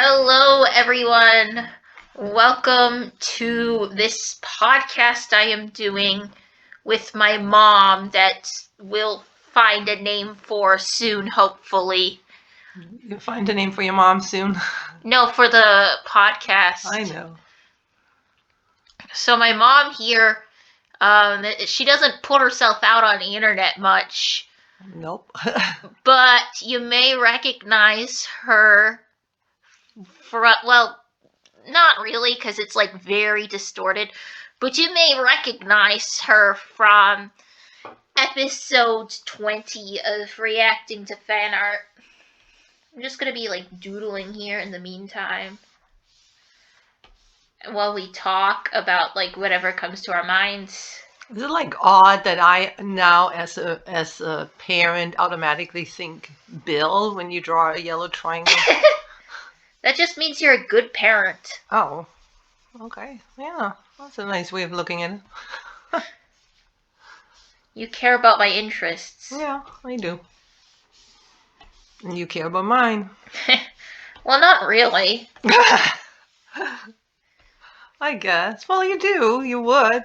Hello, everyone. Welcome to this podcast I am doing with my mom that we'll find a name for soon, hopefully. You'll find a name for your mom soon. No, for the podcast. I know. So my mom here, she doesn't put herself out on the internet much. Nope. But you may recognize her not really, because it's like very distorted, but you may recognize her from episode 20 of reacting to fan art. I'm just gonna be like doodling here in the meantime while we talk about like whatever comes to our minds. Is it like odd that I now as a parent automatically think Bill when you draw a yellow triangle? That just means you're a good parent. Oh, okay. Yeah, that's a nice way of looking at it. You care about my interests. Yeah, I do. And you care about mine. Well, not really. I guess. Well, you do. You would.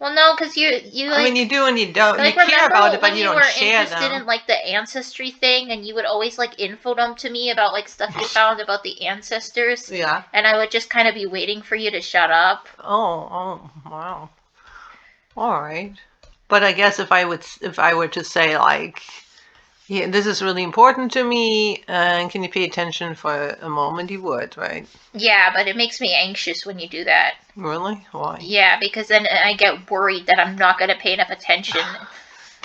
Well, no, because you like, I mean, you do and you don't. like, you care about it, but when you you don't were share interested them. in like the ancestry thing, and you would always like info dump to me about like stuff you found about the ancestors. Yeah. And I would just kind of be waiting for you to shut up. Oh, wow. All right. But I guess if I were to say like, yeah, this is really important to me, and can you pay attention for a moment, you would, right? Yeah, but it makes me anxious when you do that. Really? Why? Yeah, because then I get worried that I'm not going to pay enough attention.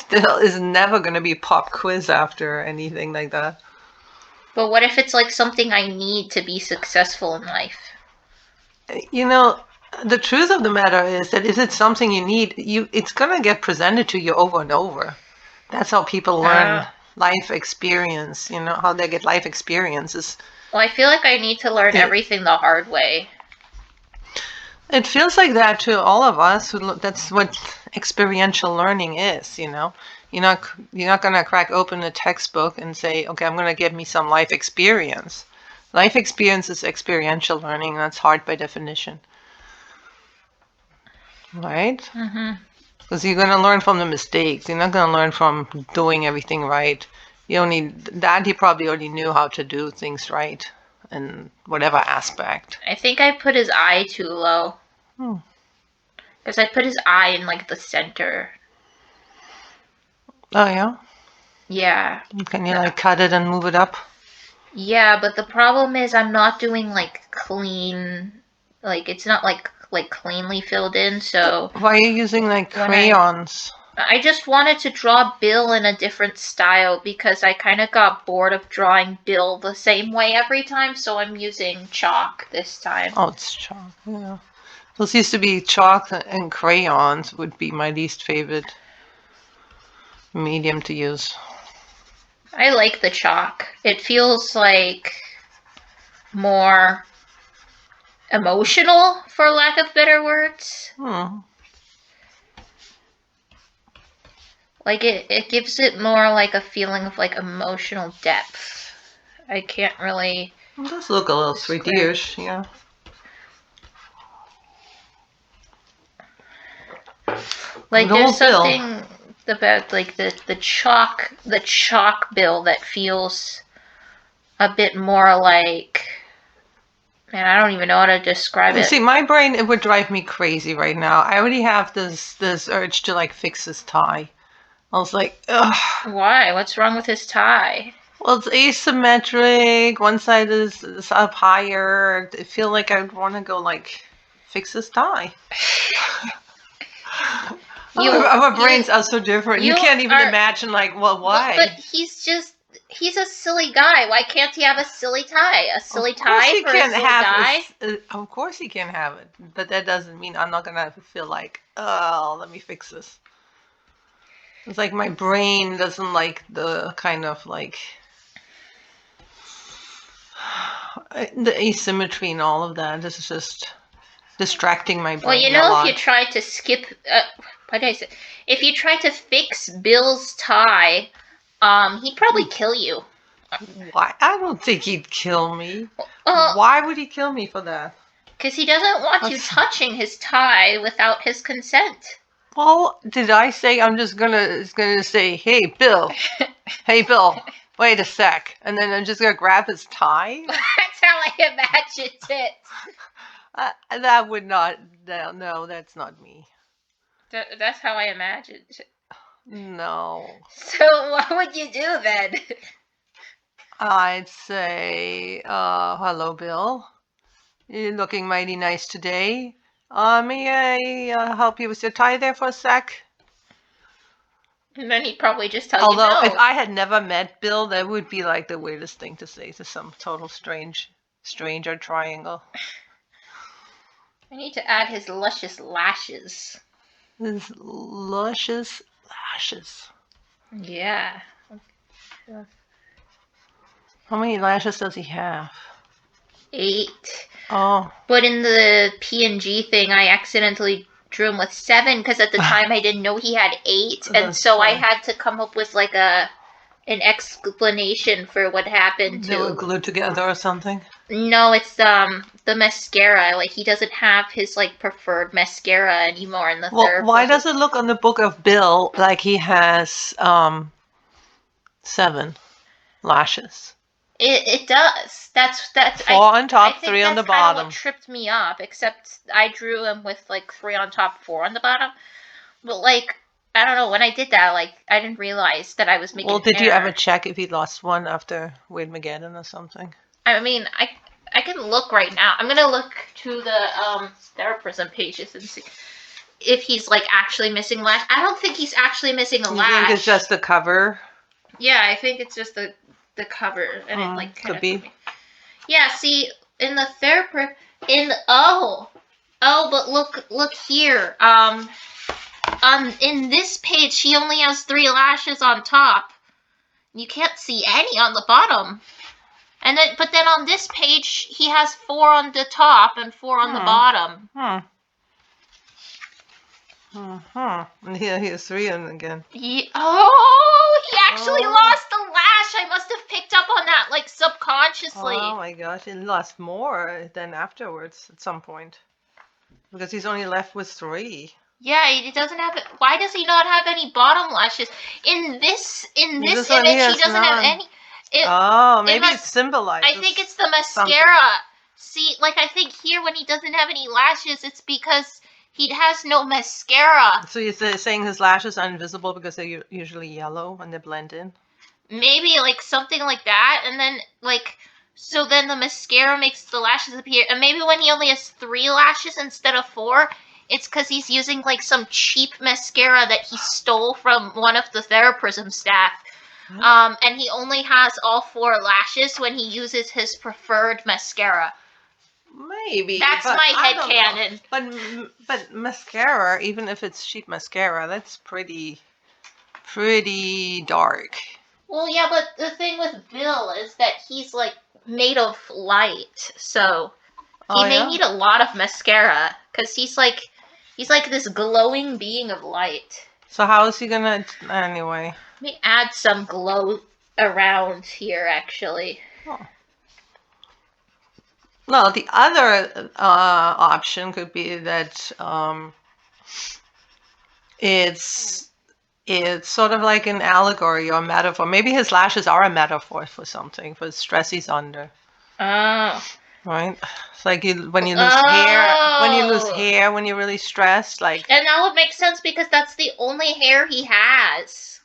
There is never going to be a pop quiz after anything like that. But what if it's like something I need to be successful in life? You know, the truth of the matter is that if it's something you need, it's going to get presented to you over and over. That's how people learn life experience, how they get life experiences. Well, I feel like I need to learn everything the hard way. It feels like that to all of us. That's what experiential learning is, You're not going to crack open a textbook and say, okay, I'm going to give me some life experience. Life experience is experiential learning, and that's hard by definition. Right? Mm-hmm. Because you're going to learn from the mistakes. You're not going to learn from doing everything right. He probably already knew how to do things right in whatever aspect. I think I put his eye too low. Because I put his eye in like the center. Oh, yeah? Yeah. Can you like cut it and move it up? Yeah, but the problem is I'm not doing like clean, like it's not like cleanly filled in, so... Why are you using like crayons? I just wanted to draw Bill in a different style because I kind of got bored of drawing Bill the same way every time, so I'm using chalk this time. Oh, it's chalk, yeah. Those used to be chalk and crayons would be my least favorite medium to use. I like the chalk. It feels like more emotional, for lack of better words. Like it gives it more like a feeling of like emotional depth. I can't really... It does look a little 3D-ish, yeah. Like there's something about like the chalk Bill that feels a bit more like... Man, I don't even know how to describe it. See, my brain, it would drive me crazy right now. I already have this urge to like fix his tie. I was like, ugh. Why? What's wrong with his tie? Well, it's asymmetric. One side is up higher. I feel like I would want to go like fix his tie. Our brains are so different. You can't even imagine like, well, why? But he's a silly guy. Why can't he have a silly tie? A silly tie for a silly guy? Of course he can have it. But that doesn't mean I'm not going to feel like, oh, let me fix this. It's like my brain doesn't like the kind of like the asymmetry and all of that. This is just distracting my brain. Well, you know, if you try to skip, what did I say? If you try to fix Bill's tie, he'd probably kill you. Why? I don't think he'd kill me. Well, Why would he kill me for that? because he doesn't want you touching his tie without his consent. Well, did I say I'm just gonna say, hey Bill, wait a sec, and then I'm just gonna grab his tie? That's how I imagined it. That would not. No, that's not me. That's how I imagined it. No. So what would you do then? I'd say, hello, Bill. You're looking mighty nice today. May I help you with your tie there for a sec? And then he'd probably just tell Although, you no. if I had never met Bill, that would be like the weirdest thing to say to some total stranger triangle. I need to add his luscious lashes. His luscious lashes. Yeah. How many lashes does he have? 8. Oh. But in the PNG thing, I accidentally drew him with 7 because at the time I didn't know he had 8, and so I had to come up with like an explanation for what happened to. They were glued together or something. No, it's the mascara. Like he doesn't have his like preferred mascara anymore in the Well, why does it look on the book of Bill like he has 7 lashes? It does. That's 4 on top, 3 on the bottom. Kind of what tripped me up. Except I drew him with like 3 on top, 4 on the bottom. But like I don't know, when I did that, like I didn't realize that I was making. Well, did you ever check if he lost one after Wade Mageddon or something? I mean, I can look right now. I'm gonna look to the therapism pages and see if he's like actually missing lash. I don't think he's actually missing a lash. You think it's just the cover? Yeah, I think it's just the cover, and it like kind of be. Yeah, see in the therapist but look here. In this page, he only has 3 lashes on top. You can't see any on the bottom. And but then on this page, he has 4 on the top and 4 on the bottom. And here he has 3 in again. He actually lost a lash. I must have picked up on that, like, subconsciously. Oh my gosh, he lost more than afterwards at some point. Because he's only left with 3. Yeah, he doesn't have it. Why does he not have any bottom lashes? In this image, he doesn't have any. Maybe it symbolizes. I think it's the mascara. Something. See, like I think here when he doesn't have any lashes, it's because he has no mascara. So you're saying his lashes are invisible because they're usually yellow and they blend in? Maybe like something like that, and then like so then the mascara makes the lashes appear. And maybe when he only has 3 lashes instead of 4, it's because he's using like some cheap mascara that he stole from one of the therapism staff. And he only has all 4 lashes when he uses his preferred mascara. Maybe. That's my headcanon. But mascara, even if it's cheap mascara, that's pretty dark. Well, yeah, but the thing with Bill is that he's like made of light, so he may need a lot of mascara because he's like this glowing being of light. So how is he gonna anyway? Let me add some glow around here, actually. Oh. Well, the other option could be that it's sort of like an allegory or a metaphor. Maybe his lashes are a metaphor for something, for the stress he's under. Oh. Right? It's like when you lose hair, when you're really stressed, like. And that would make sense because that's the only hair he has.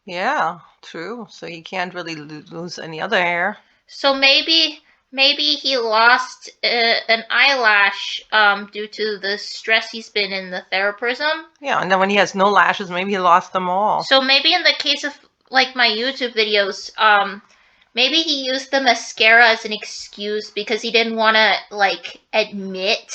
Yeah, true. So he can't really lose any other hair. So maybe he lost an eyelash due to the stress he's been in the therapism. Yeah, and then when he has no lashes, maybe he lost them all. So maybe in the case of like my YouTube videos, maybe he used the mascara as an excuse because he didn't want to like admit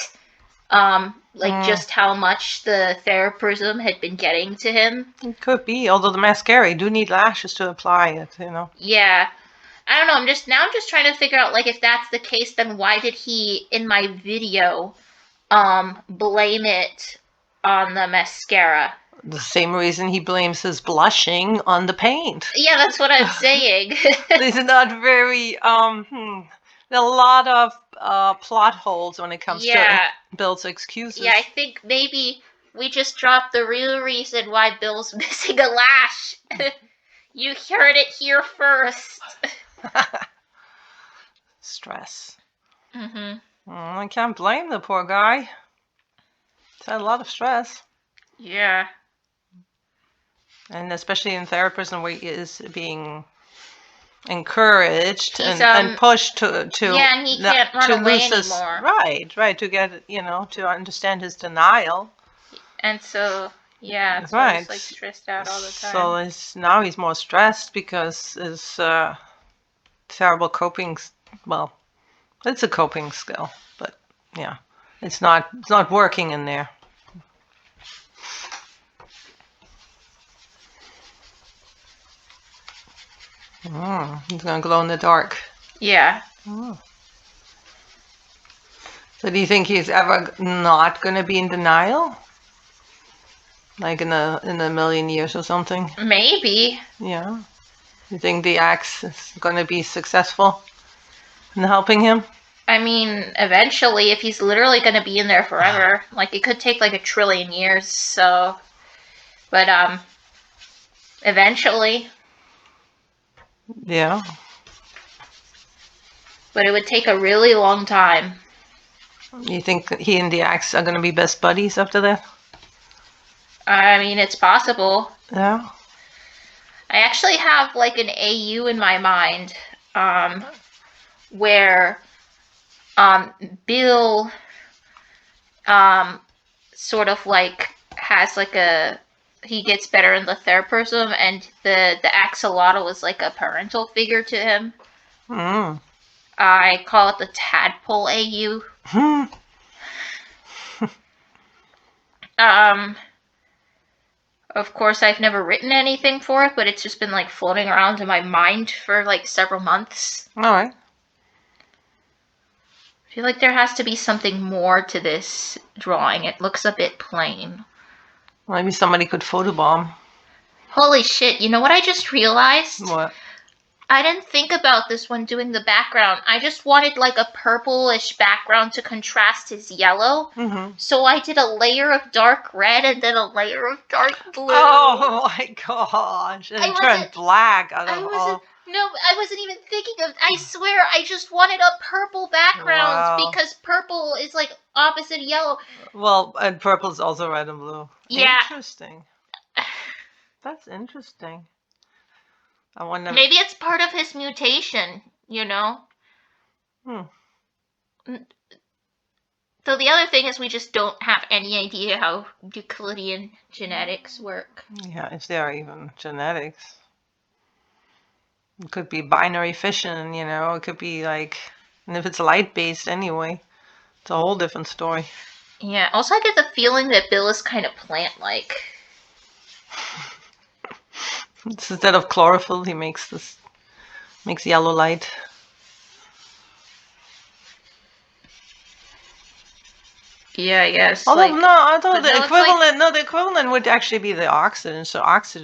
just how much the therapism had been getting to him. It could be, although the mascara, you do need lashes to apply it, you know. Yeah. I don't know, I'm just trying to figure out like if that's the case, then why did he in my video blame it on the mascara? the same reason he blames his blushing on the paint. Yeah, that's what I'm saying. These are not very, there are a lot of plot holes when it comes to Bill's excuses. Yeah, I think maybe we just dropped the real reason why Bill's missing a lash. You heard it here first. Stress. Mm-hmm. I can't blame the poor guy. He's had a lot of stress. Yeah. And especially in therapism where he is being encouraged and pushed to and he can't run away anymore. Right, to get, to understand his denial. And so, yeah, it's right. He's like stressed out all the time. So now he's more stressed because his terrible coping, well, it's a coping skill, but yeah, it's not working in there. He's gonna glow in the dark. Yeah. So do you think he's ever not gonna be in denial? Like in a million years or something? Maybe. Yeah. You think the axe is gonna be successful in helping him? I mean, eventually, if he's literally gonna be in there forever, like it could take like 1 trillion years, so but eventually. Yeah. But it would take a really long time. You think that he and the axe are going to be best buddies after that? I mean, it's possible. Yeah. I actually have like an AU in my mind, where Bill sort of like has like he gets better in the therapism, and the axolotl is like a parental figure to him. I call it the tadpole AU. Of course, I've never written anything for it, but it's just been like floating around in my mind for like several months. All right. I feel like there has to be something more to this drawing. It looks a bit plain. Maybe somebody could photobomb. Holy shit, you know what I just realized? What? I didn't think about this when doing the background. I just wanted like a purplish background to contrast his yellow. Mm-hmm. So I did a layer of dark red and then a layer of dark blue. Oh my gosh. And it turned black out of all. No, I wasn't even thinking of. I swear, I just wanted a purple background because purple is like opposite yellow. Well, and purple is also red and blue. Yeah. Interesting. That's interesting. I wonder. Maybe it's part of his mutation, you know? So the other thing is we just don't have any idea how Euclidean genetics work. Yeah, if there are even genetics. It could be binary fission, it could be like, and if it's light-based anyway, it's a whole different story. Yeah, also I get the feeling that Bill is kind of plant-like. Instead of chlorophyll, he makes yellow light. Yeah, I guess. Although the equivalent would actually be the oxygen. So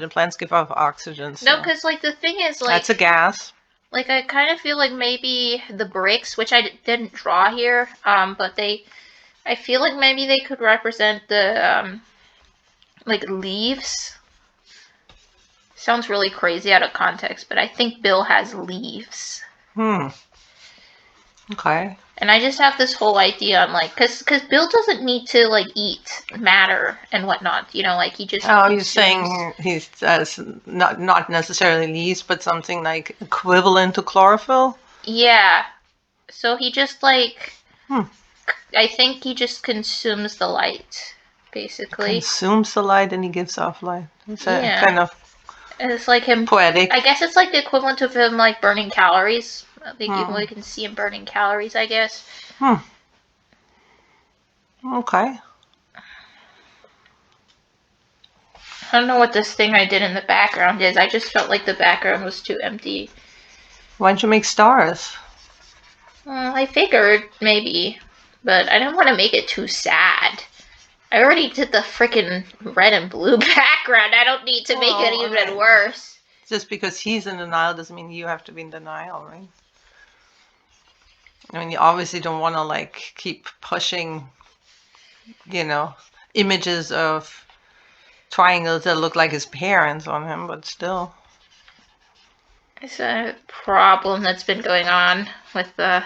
plants give off oxygen. So. No, because like the thing is like that's a gas. Like I kind of feel like maybe the bricks, which I didn't draw here, but I feel like maybe they could represent the like leaves. Sounds really crazy out of context, but I think Bill has leaves. Okay. And I just have this whole idea on like, cause Bill doesn't need to like eat matter and whatnot, like he just. Oh, you're saying he says not necessarily leaves, but something like equivalent to chlorophyll. Yeah. So he just like. I think he just consumes the light, basically. Consumes the light and he gives off light. It's kind of. It's like him. Poetic. I guess it's like the equivalent of him like burning calories. We can see him burning calories, I guess. Okay. I don't know what this thing I did in the background is. I just felt like the background was too empty. Why'd you make stars? I figured maybe, but I didn't want to make it too sad. I already did the freaking red and blue background. I don't need to make it even worse. Just because he's in denial doesn't mean you have to be in denial, right? I mean, you obviously don't want to like keep pushing, images of triangles that look like his parents on him, but still. It's a problem that's been going on with the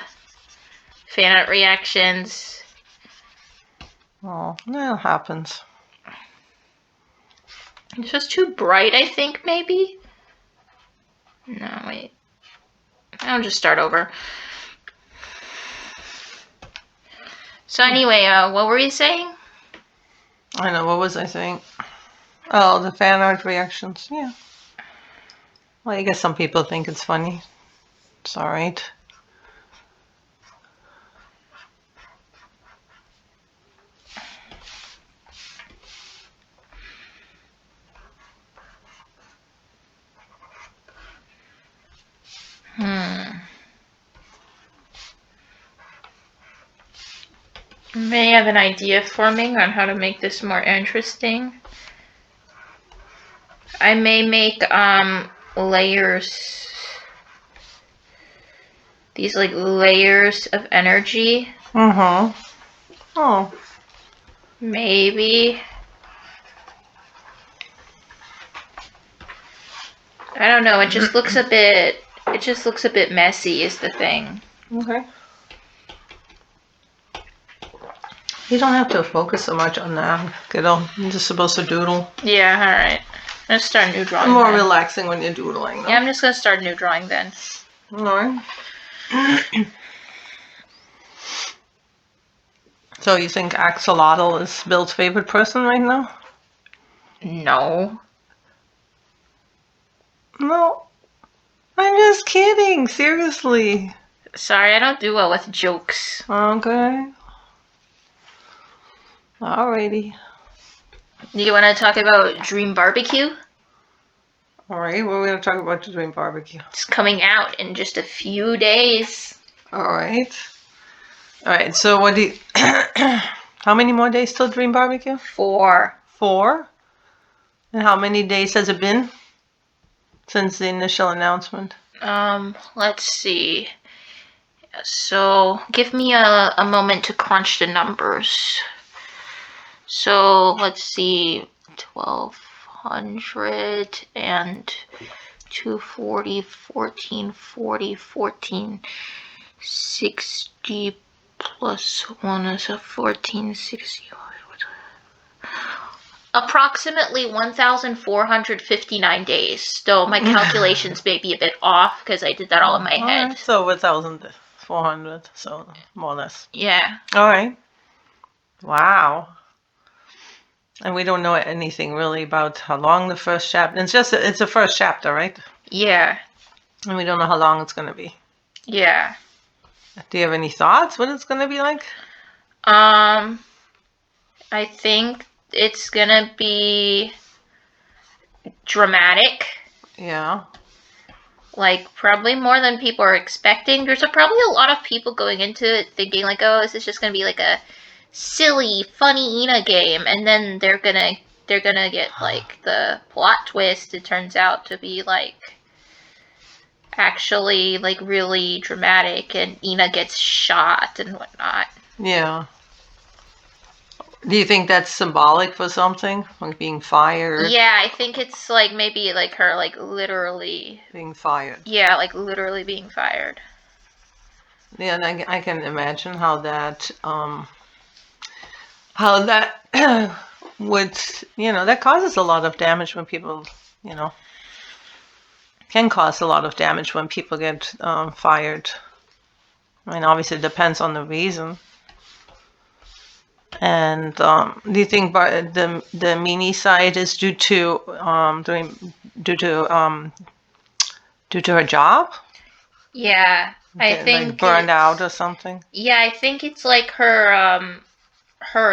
fan art reactions. Oh, that happens. It's just too bright, I think, maybe? No, wait. I'll just start over. So anyway, what were you saying? I know, what was I saying? Oh, the fan art reactions, yeah. Well, I guess some people think it's funny. It's alright. May have an idea forming on how to make this more interesting. I may make layers. These like layers of energy. Oh. Maybe. I don't know, it just looks a bit messy is the thing. Okay. You don't have to focus so much on that, kiddo. You're just supposed to doodle. Yeah, alright. Let's start a new drawing. More relaxing when you're doodling, though. Yeah, I'm just gonna start a new drawing then. Alright. So you think Axolotl is Bill's favorite person right now? No. No. I'm just kidding, seriously. Sorry, I don't do well with jokes. Okay. Alrighty. You want to talk about Dream BBQ? Alright, well, we're going to talk about the Dream BBQ. It's coming out in just a few days. Alright. Alright, so what do you... How many more days till Dream BBQ? 4. 4? And how many days has it been since the initial announcement? Let's see. So, give me a moment to crunch the numbers. So, let's see. 1200 and 240, 1440, 1460 plus 1 is a 1460. Approximately 1,459 days. Though my calculations may be a bit off because I did that all in my head. Right, so 1,400, so more or less. Yeah. Alright. Wow. And we don't know anything really about how long the first chapter... It's the first chapter, right? Yeah. And we don't know how long it's going to be. Yeah. Do you have any thoughts what it's going to be like? I think it's going to be dramatic. Yeah. Like, probably more than people are expecting. There's probably a lot of people going into it thinking, like, oh, this is just going to be like a silly, funny ENA game, and then they're gonna get like the plot twist. It turns out to be like actually like really dramatic, and ENA gets shot and whatnot. Yeah. Do you think that's symbolic for something, like being fired? Yeah, I think it's like maybe like her like literally being fired. Yeah, like literally being fired. Yeah, and I can imagine how that would, that causes a lot of damage when people, can cause a lot of damage when people get fired. I mean, obviously it depends on the reason. And do you think the meanie side is due to her job? Yeah, I think like burned out or something. Yeah, I think it's like her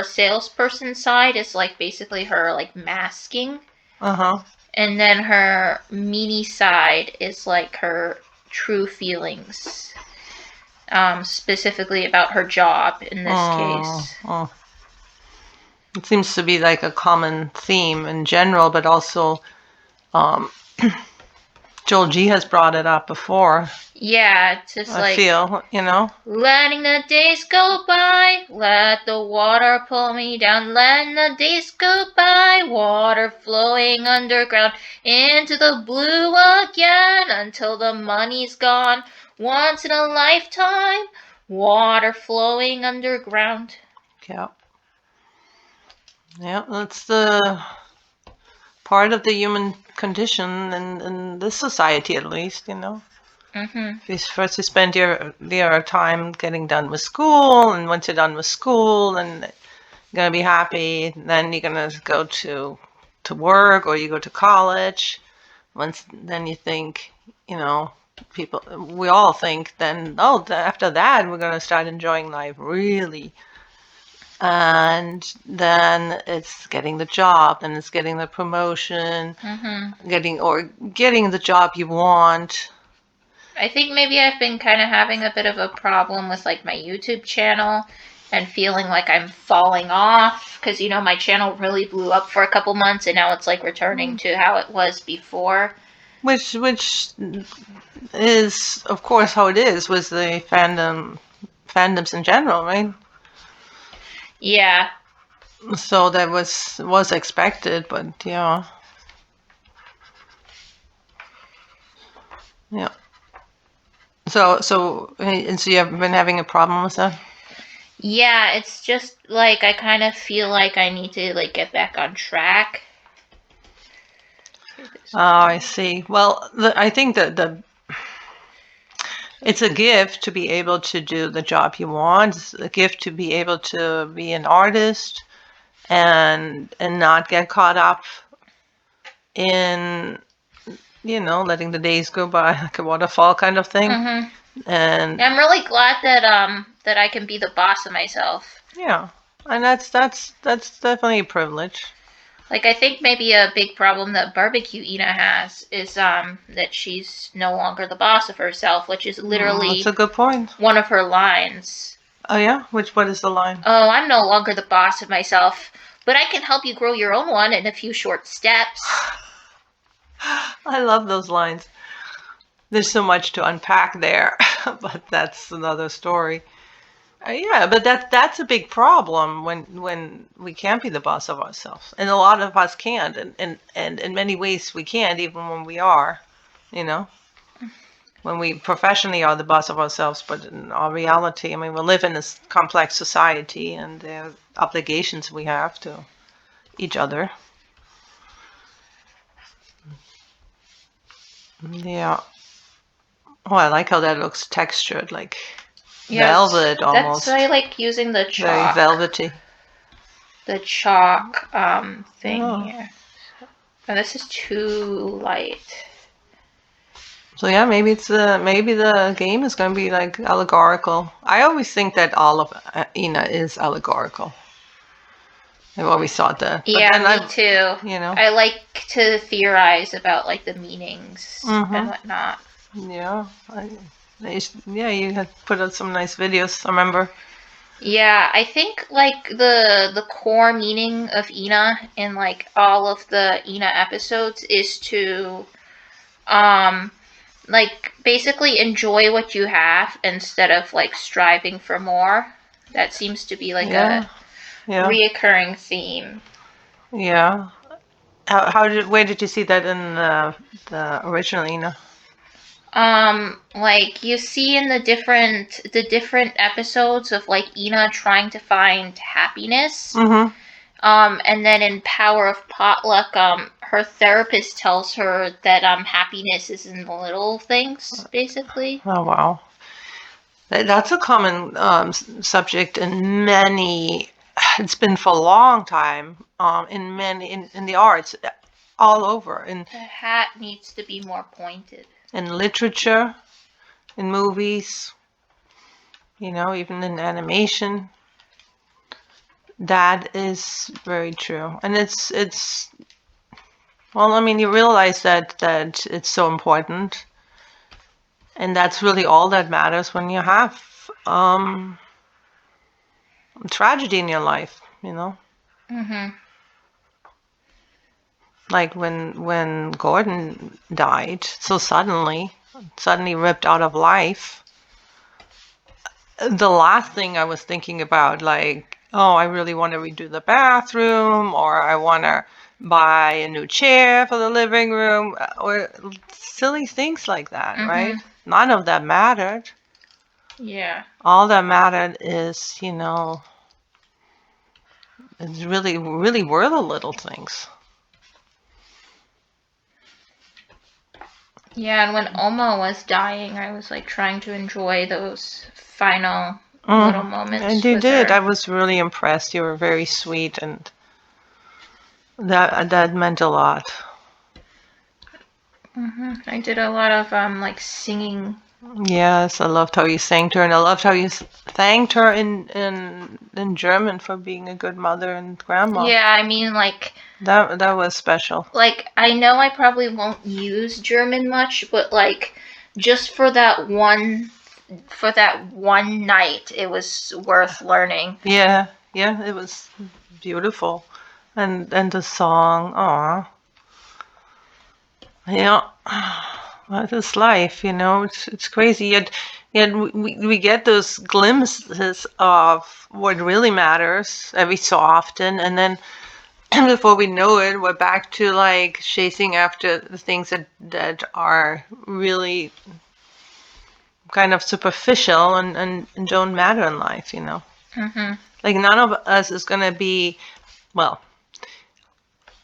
salesperson side is like basically her like masking. And then her meanie side is like her true feelings. Specifically about her job in this case. It seems to be like a common theme in general, but also Joel G has brought it up before. Yeah, it's just I like feel, letting the days go by, let the water pull me down, letting the days go by, water flowing underground into the blue again until the money's gone. Once in a lifetime, water flowing underground. Yeah. Yeah, that's the part of the human condition in this society, at least, First you spend your time getting done with school, and once you're done with school and you're going to be happy, then you're going to go to work, or you go to college. Then you think, we all think then, after that, we're going to start enjoying life really. And then it's getting the job, and it's getting the promotion, getting the job you want. I think maybe I've been kind of having a bit of a problem with like my YouTube channel and feeling like I'm falling off because my channel really blew up for a couple months and now it's like returning to how it was before. Which is, of course, how it is with the fandoms in general, right? Yeah. So that was expected, but yeah. Yeah. So you have been having a problem with that? Yeah, it's just like I kind of feel like I need to like get back on track. Oh, I see. Well, I think that it's a gift to be able to do the job you want. It's a gift to be able to be an artist and not get caught up in letting the days go by like a waterfall kind of thing. And I'm really glad that I can be the boss of myself. Yeah, and that's definitely a privilege. Like I think maybe a big problem that barbecue ENA has is that she's no longer the boss of herself, which is literally That's a good point. One of her lines. Oh yeah? What is the line? Oh, I'm no longer the boss of myself, but I can help you grow your own one in a few short steps. I love those lines. There's so much to unpack there, but that's another story. Yeah, but that's a big problem when we can't be the boss of ourselves, and a lot of us can't, and in many ways we can't, even when we are, when we professionally are the boss of ourselves, but in our reality, I mean, we live in this complex society, and there are obligations we have to each other. Yeah. Oh, I like how that looks textured, like velvet almost. That's why I like using the chalk. Very velvety. The chalk thing here. And this is too light. So yeah, maybe the game is going to be like allegorical. I always think that all of ENA is allegorical. I've always thought that. Yeah, me too. I like to theorize about like the meanings and whatnot. Yeah, you had put out some nice videos, I remember. Yeah, I think like the core meaning of ENA in like all of the ENA episodes is to like basically enjoy what you have instead of like striving for more. That seems to be like a reoccurring theme. Yeah. Where did you see that in the original ENA? Like you see in the different episodes of like ENA trying to find happiness. And then in Power of Potluck, her therapist tells her that happiness is in the little things, basically. Oh wow, that's a common subject in many. It's been for a long time in many in the arts, all over. The hat needs to be more pointed. In literature, in movies, even in animation. That is very true, and it's. Well, I mean, you realize that it's so important, and that's really all that matters when you have tragedy in your life, Mhm. Like when Gordon died so suddenly ripped out of life. The last thing I was thinking about, like, oh, I really want to redo the bathroom, or I want to buy a new chair for the living room, or silly things like that, right? None of that mattered. Yeah. All that mattered is, it's really, really were the little things. Yeah, and when Oma was dying, I was like trying to enjoy those final little moments. And you with did. her. I was really impressed. You were very sweet, and that meant a lot. I did a lot of like singing. Yes, I loved how you sang to her, and I loved how you thanked her in German for being a good mother and grandma. Yeah, I mean, like That was special. like I know I probably won't use German much, but like just for that one night, it was worth learning. Yeah, it was beautiful, and the song, aw, yeah. That is life, it's crazy. Yet we get those glimpses of what really matters every so often, and then before we know it, we're back to like chasing after the things that are really kind of superficial and don't matter in life, Like none of us is gonna be, well,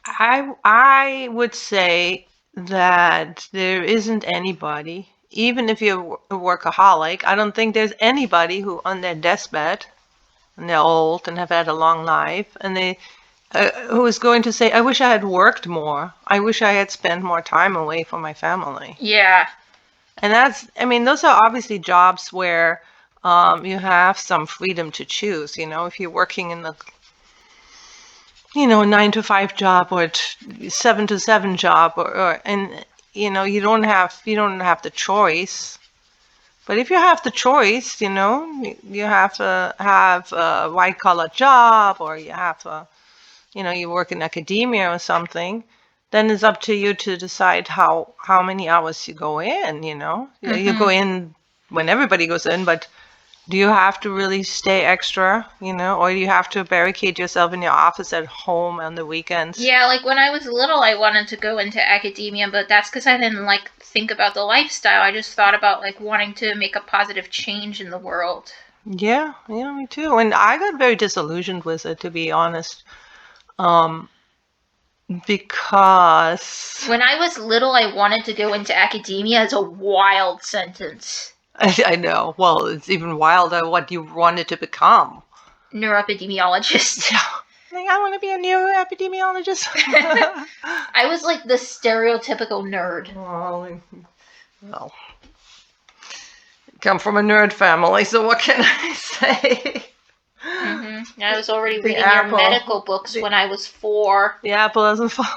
I would say that there isn't anybody, even if you're a workaholic, I don't think there's anybody who on their deathbed and they're old and have had a long life and they who is going to say, I wish I had worked more. I wish I had spent more time away from my family. Yeah. And those are obviously jobs where you have some freedom to choose. If you're working in the, a 9-to-5 job or 7-to-7 job, and you don't have the choice. But if you have the choice, you have to have a white collar job, or you have a you work in academia or something, then it's up to you to decide how many hours you go in, You go in when everybody goes in, but do you have to really stay extra, or do you have to barricade yourself in your office at home on the weekends? Yeah, like when I was little, I wanted to go into academia, but that's because I didn't like think about the lifestyle. I just thought about like wanting to make a positive change in the world. Yeah, me too. And I got very disillusioned with it, to be honest. Because when I was little, I wanted to go into academia is a wild sentence. I know. Well, it's even wilder what you wanted to become. Neuroepidemiologist. Yeah. Like, I want to be a neuroepidemiologist. I was like the stereotypical nerd. Well, come from a nerd family, so what can I say? I was already reading your medical books when I was 4. The apple doesn't fall.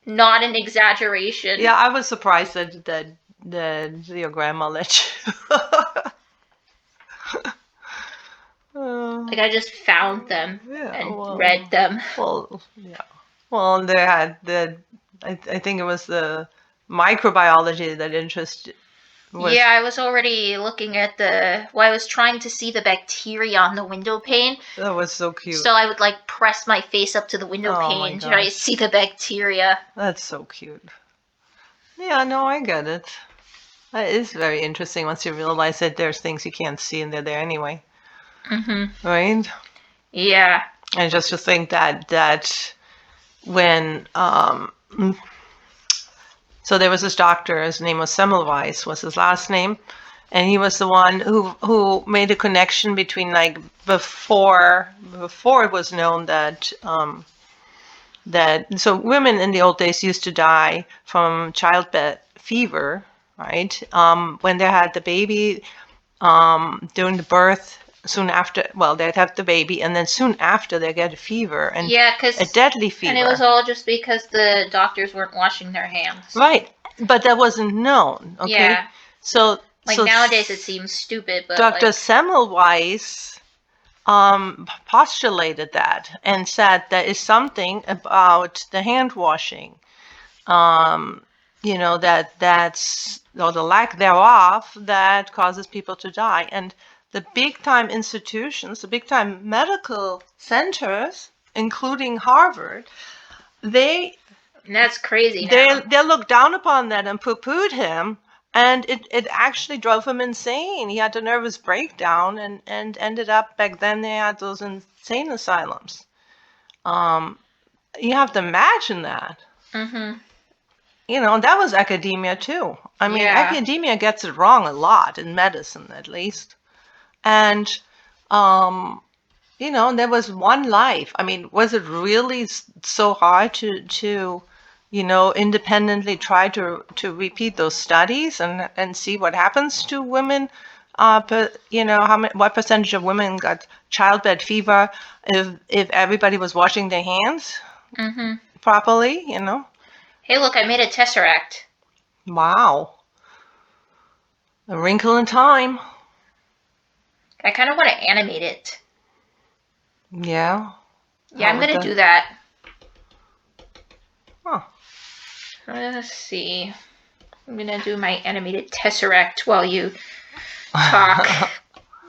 Not an exaggeration. Yeah, I was surprised that your grandma let you. Like I just found them and read them. Well, yeah. Well, they had I think it was the microbiology that interested. Yeah, I was already looking at I was trying to see the bacteria on the window pane. That was so cute. So I would like press my face up to the window pane to try to see the bacteria. That's so cute. Yeah, no, I get it. That is very interesting once you realize that there's things you can't see and they're there anyway. Right? Yeah. And just to think that when so there was this doctor, his name was Semmelweis, was his last name, and he was the one who made a connection between like before it was known that so women in the old days used to die from childbed fever, right? When they had the baby, during the birth, soon after, well, they'd have the baby, and then soon after they get a fever, and a deadly fever. And it was all just because the doctors weren't washing their hands. Right, but that wasn't known. Okay, yeah. So nowadays it seems stupid, but Dr. Semmelweis postulated that and said there is something about the hand washing, that's or the lack thereof that causes people to die. And the big time institutions, the big time medical centers, including Harvard, That's crazy now. they looked down upon that and poo-pooed him, and it actually drove him insane. He had a nervous breakdown and ended up, back then they had those insane asylums. You have to imagine that. Mm-hmm. And that was academia too. I mean, academia gets it wrong a lot, in medicine at least. And there was one life. I mean, was it really so hard to independently try to repeat those studies and see what happens to women? What percentage of women got childbed fever if everybody was washing their hands properly? Hey, look, I made a tesseract. Wow. A wrinkle in time. I kind of want to animate it. Yeah. Yeah, I'm going to do that. Huh. Let's see. I'm going to do my animated tesseract while you talk.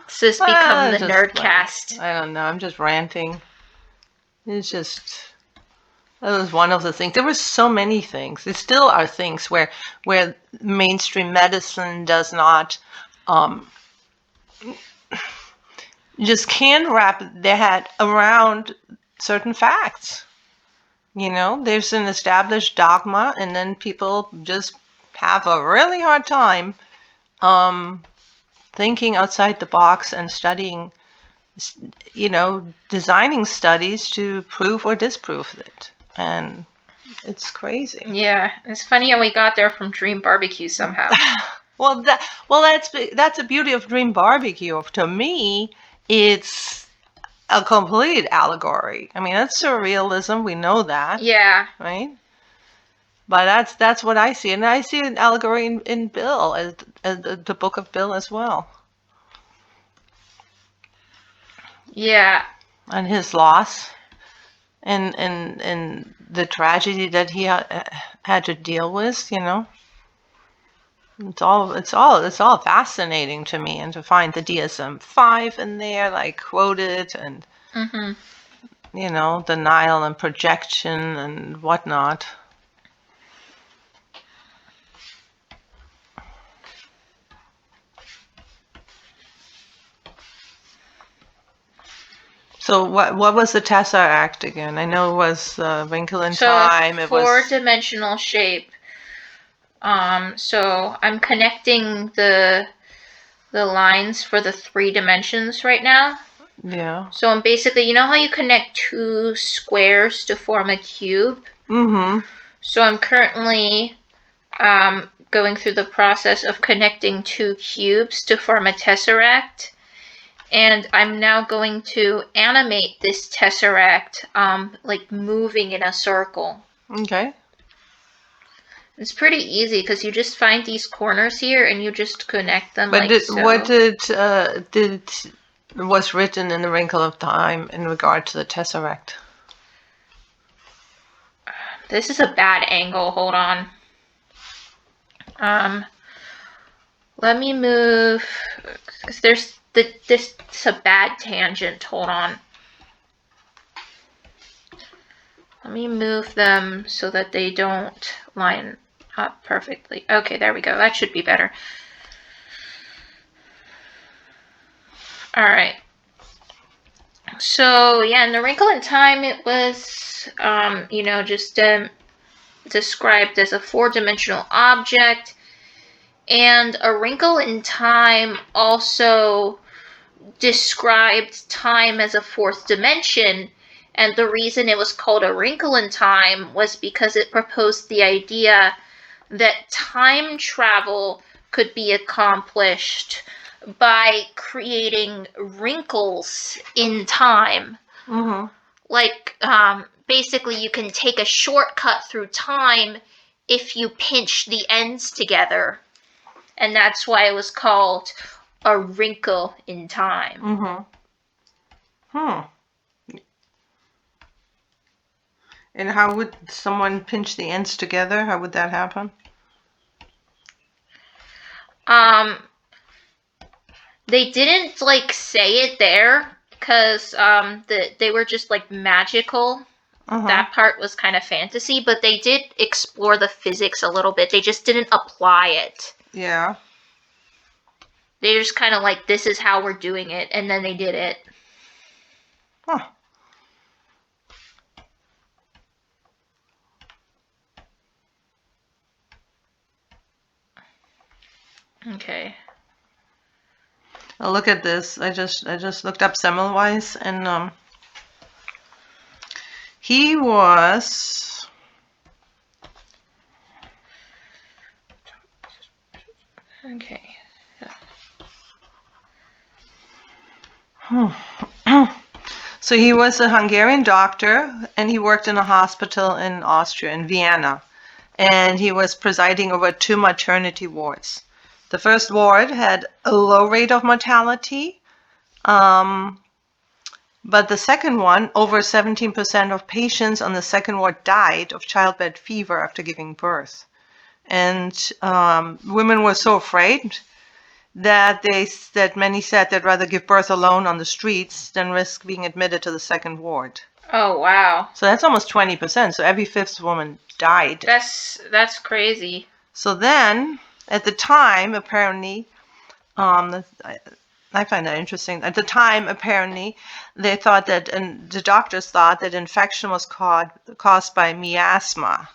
This has become the Nerdcast. I don't know. I'm just ranting. It's just... That was one of the things. There were so many things. There still are things where mainstream medicine does not just can't wrap their head around certain facts. There's an established dogma, and then people just have a really hard time thinking outside the box and studying, designing studies to prove or disprove it. And it's crazy. Yeah, it's funny how we got there from Dream BBQ somehow. Well, that's the beauty of Dream BBQ. To me, it's a complete allegory. I mean, that's surrealism. We know that. Yeah. Right. But that's what I see, and I see an allegory in Bill, as the book of Bill as well. Yeah. And his loss. And the tragedy that he had to deal with, it's all fascinating to me, and to find the DSM-5 in there, like quoted, and denial and projection and whatnot. So what was the tesseract again? I know it was wrinkle in time. It was four-dimensional shape. So I'm connecting the lines for the 3 dimensions right now. Yeah. So I'm basically, how you connect 2 squares to form a cube? Mm-hmm. So I'm currently going through the process of connecting 2 cubes to form a tesseract. And I'm now going to animate this tesseract, like moving in a circle. Okay. It's pretty easy because you just find these corners here and you just connect them. But what was written in the Wrinkle of Time in regard to the tesseract? This is a bad angle. Hold on. Let me move, because this is a bad tangent. Hold on. Let me move them so that they don't line up perfectly. Okay, there we go. That should be better. All right. So yeah, in the Wrinkle in Time, it was, just described as a 4-dimensional object. And A Wrinkle in Time also described time as a 4th dimension. And the reason it was called A Wrinkle in Time was because it proposed the idea that time travel could be accomplished by creating wrinkles in time. Mm-hmm. Like, basically you can take a shortcut through time if you pinch the ends together. And that's why it was called A Wrinkle in Time. Mm-hmm. Hmm. And how would someone pinch the ends together? How would that happen? They didn't like say it there because they were just like magical. That part was kind of fantasy, but they did explore the physics a little bit. They just didn't apply it. Yeah. They just kind of like, this is how we're doing it, and then they did it. Huh. Okay. Now look at this. I just looked up Semmelweis, and he was Okay. So he was a Hungarian doctor, and he worked in a hospital in Austria, in Vienna, and he was presiding over 2 maternity wards. The first ward had a low rate of mortality, but the second one, over 17% of patients on the second ward died of childbed fever after giving birth. And women were so afraid that many said they'd rather give birth alone on the streets than risk being admitted to the second ward. Oh wow. So that's almost 20%. So every 5th woman died. That's crazy. So then, at the time, apparently, I find that interesting. At the time, apparently, they thought that, and the doctors thought that infection was caused by miasma,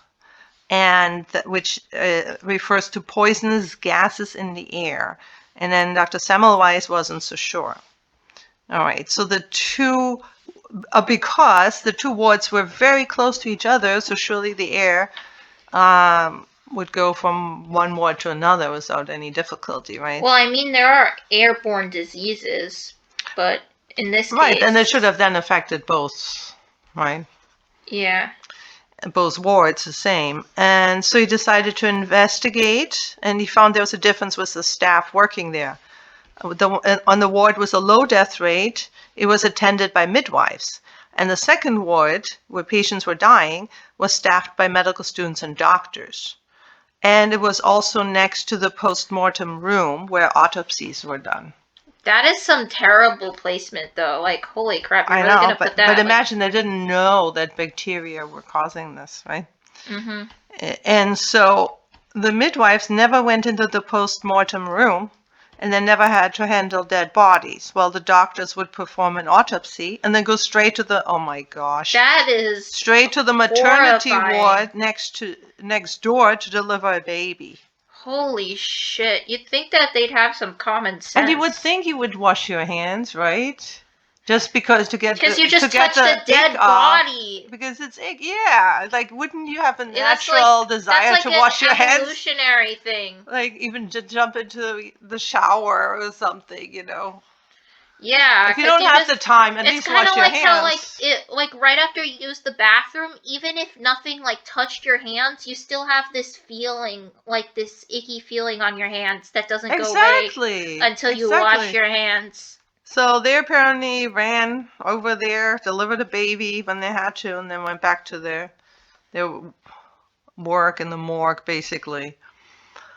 and which refers to poisonous gases in the air. And then Dr. Semmelweis wasn't so sure. All right, so because the 2 wards were very close to each other, so surely the air would go from one ward to another without any difficulty, right? Well, I mean, there are airborne diseases, but in this case... Right, and it should have then affected both, right? Yeah. Both wards the same. And so he decided to investigate, and he found there was a difference with the staff working there. On the ward with a low death rate, it was attended by midwives. And the second ward, where patients were dying, was staffed by medical students and doctors. And it was also next to the post-mortem room where autopsies were done. That is some terrible placement, though. Like, holy crap, you're I really know, gonna put that... but imagine they didn't know that bacteria were causing this, right? Mm-hmm. And so the midwives never went into the post-mortem room, and they never had to handle dead bodies, while the doctors would perform an autopsy and then go straight to the, oh my gosh, That is straight to the maternity horrifying. ward next door to deliver a baby. Holy shit. You'd think that they'd have some common sense. And you would think you would wash your hands, right? Just because to get because you just touched a dead body. Because it's ick, yeah. Like, wouldn't you have a natural desire to wash your hands? That's like an evolutionary thing. Like, even to jump into the shower or something, you know. Yeah. If you don't have the time, at least wash your hands. It's kind of like how, right after you use the bathroom, even if nothing, like, touched your hands, you still have this feeling, like, this icky feeling on your hands that doesn't go away until you wash your hands. So they apparently ran over there, delivered a baby when they had to, and then went back to their work in the morgue, basically.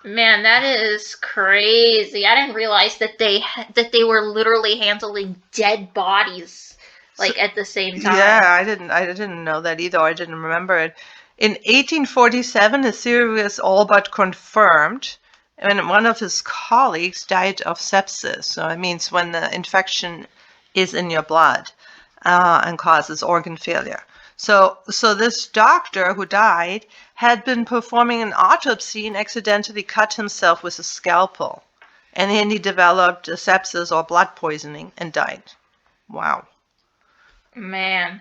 Man, that is crazy. I didn't realize that they were literally handling dead bodies, like, at the same time. Yeah, I didn't know that either. I didn't remember it. In 1847, the theory was all but confirmed, and one of his colleagues died of sepsis. So it means when the infection is in your blood and causes organ failure. So this doctor who died had been performing an autopsy and accidentally cut himself with a scalpel. And then he developed a sepsis or blood poisoning and died. Wow. Man.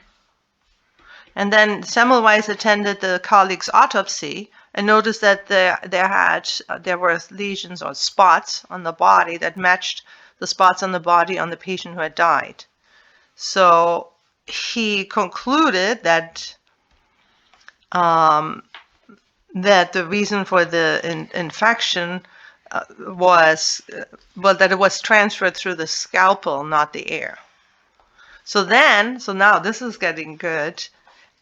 And then Semmelweis attended the colleague's autopsy and noticed that there were lesions or spots on the body that matched the spots on the body on the patient who had died. So he concluded that that the reason for the infection was that it was transferred through the scalpel, not the air. So now this is getting good.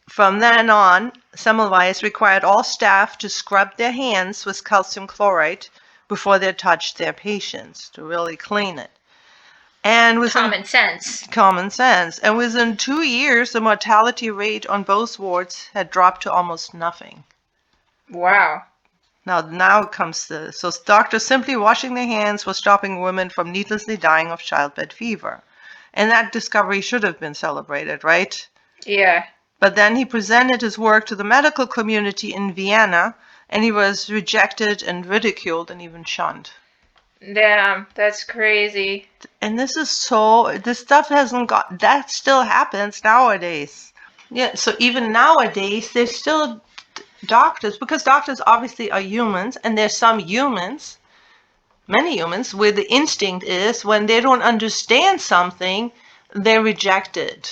From then on, Semmelweis required all staff to scrub their hands with calcium chloride before they touched their patients to really clean it. And Common sense. Common sense. And within 2 years, the mortality rate on both wards had dropped to almost nothing. Wow. Now comes so doctors simply washing their hands was stopping women from needlessly dying of childbed fever. And that discovery should have been celebrated, right? Yeah. But then he presented his work to the medical community in Vienna, and he was rejected and ridiculed and even shunned. Damn, that's crazy. And this stuff that still happens nowadays. Yeah, so even nowadays, there's still doctors, because doctors obviously are humans, and there's some humans, many humans, where the instinct is when they don't understand something, they're rejected.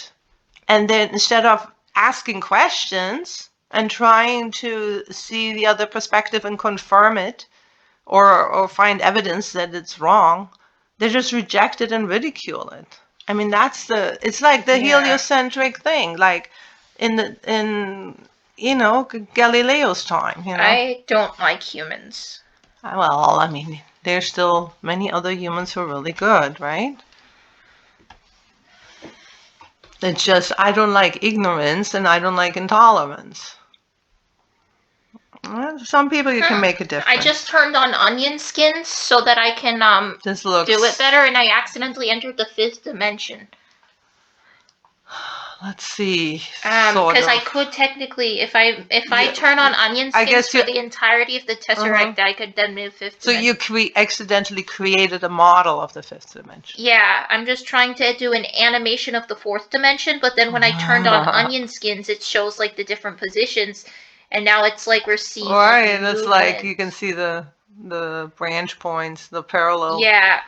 And then instead of asking questions and trying to see the other perspective and confirm it, or find evidence that it's wrong, they just reject it and ridicule it. I mean, it's like the heliocentric thing, like in Galileo's time. I don't like humans. Well, I mean, there's still many other humans who are really good, right? It's just I don't like ignorance and I don't like intolerance. Some people you can make a difference. I just turned on onion skins so that I can do it better, and I accidentally entered the 5th dimension. Let's see. Because I could technically, if I turn on onion skins for the entirety of the tesseract, I could then move 5th dimension. So you accidentally created a model of the 5th dimension. Yeah, I'm just trying to do an animation of the 4th dimension, but then when I turned on onion skins, it shows like the different positions. And now it's like we're seeing. Right, and it's like you can see the branch points, the parallel. Yeah.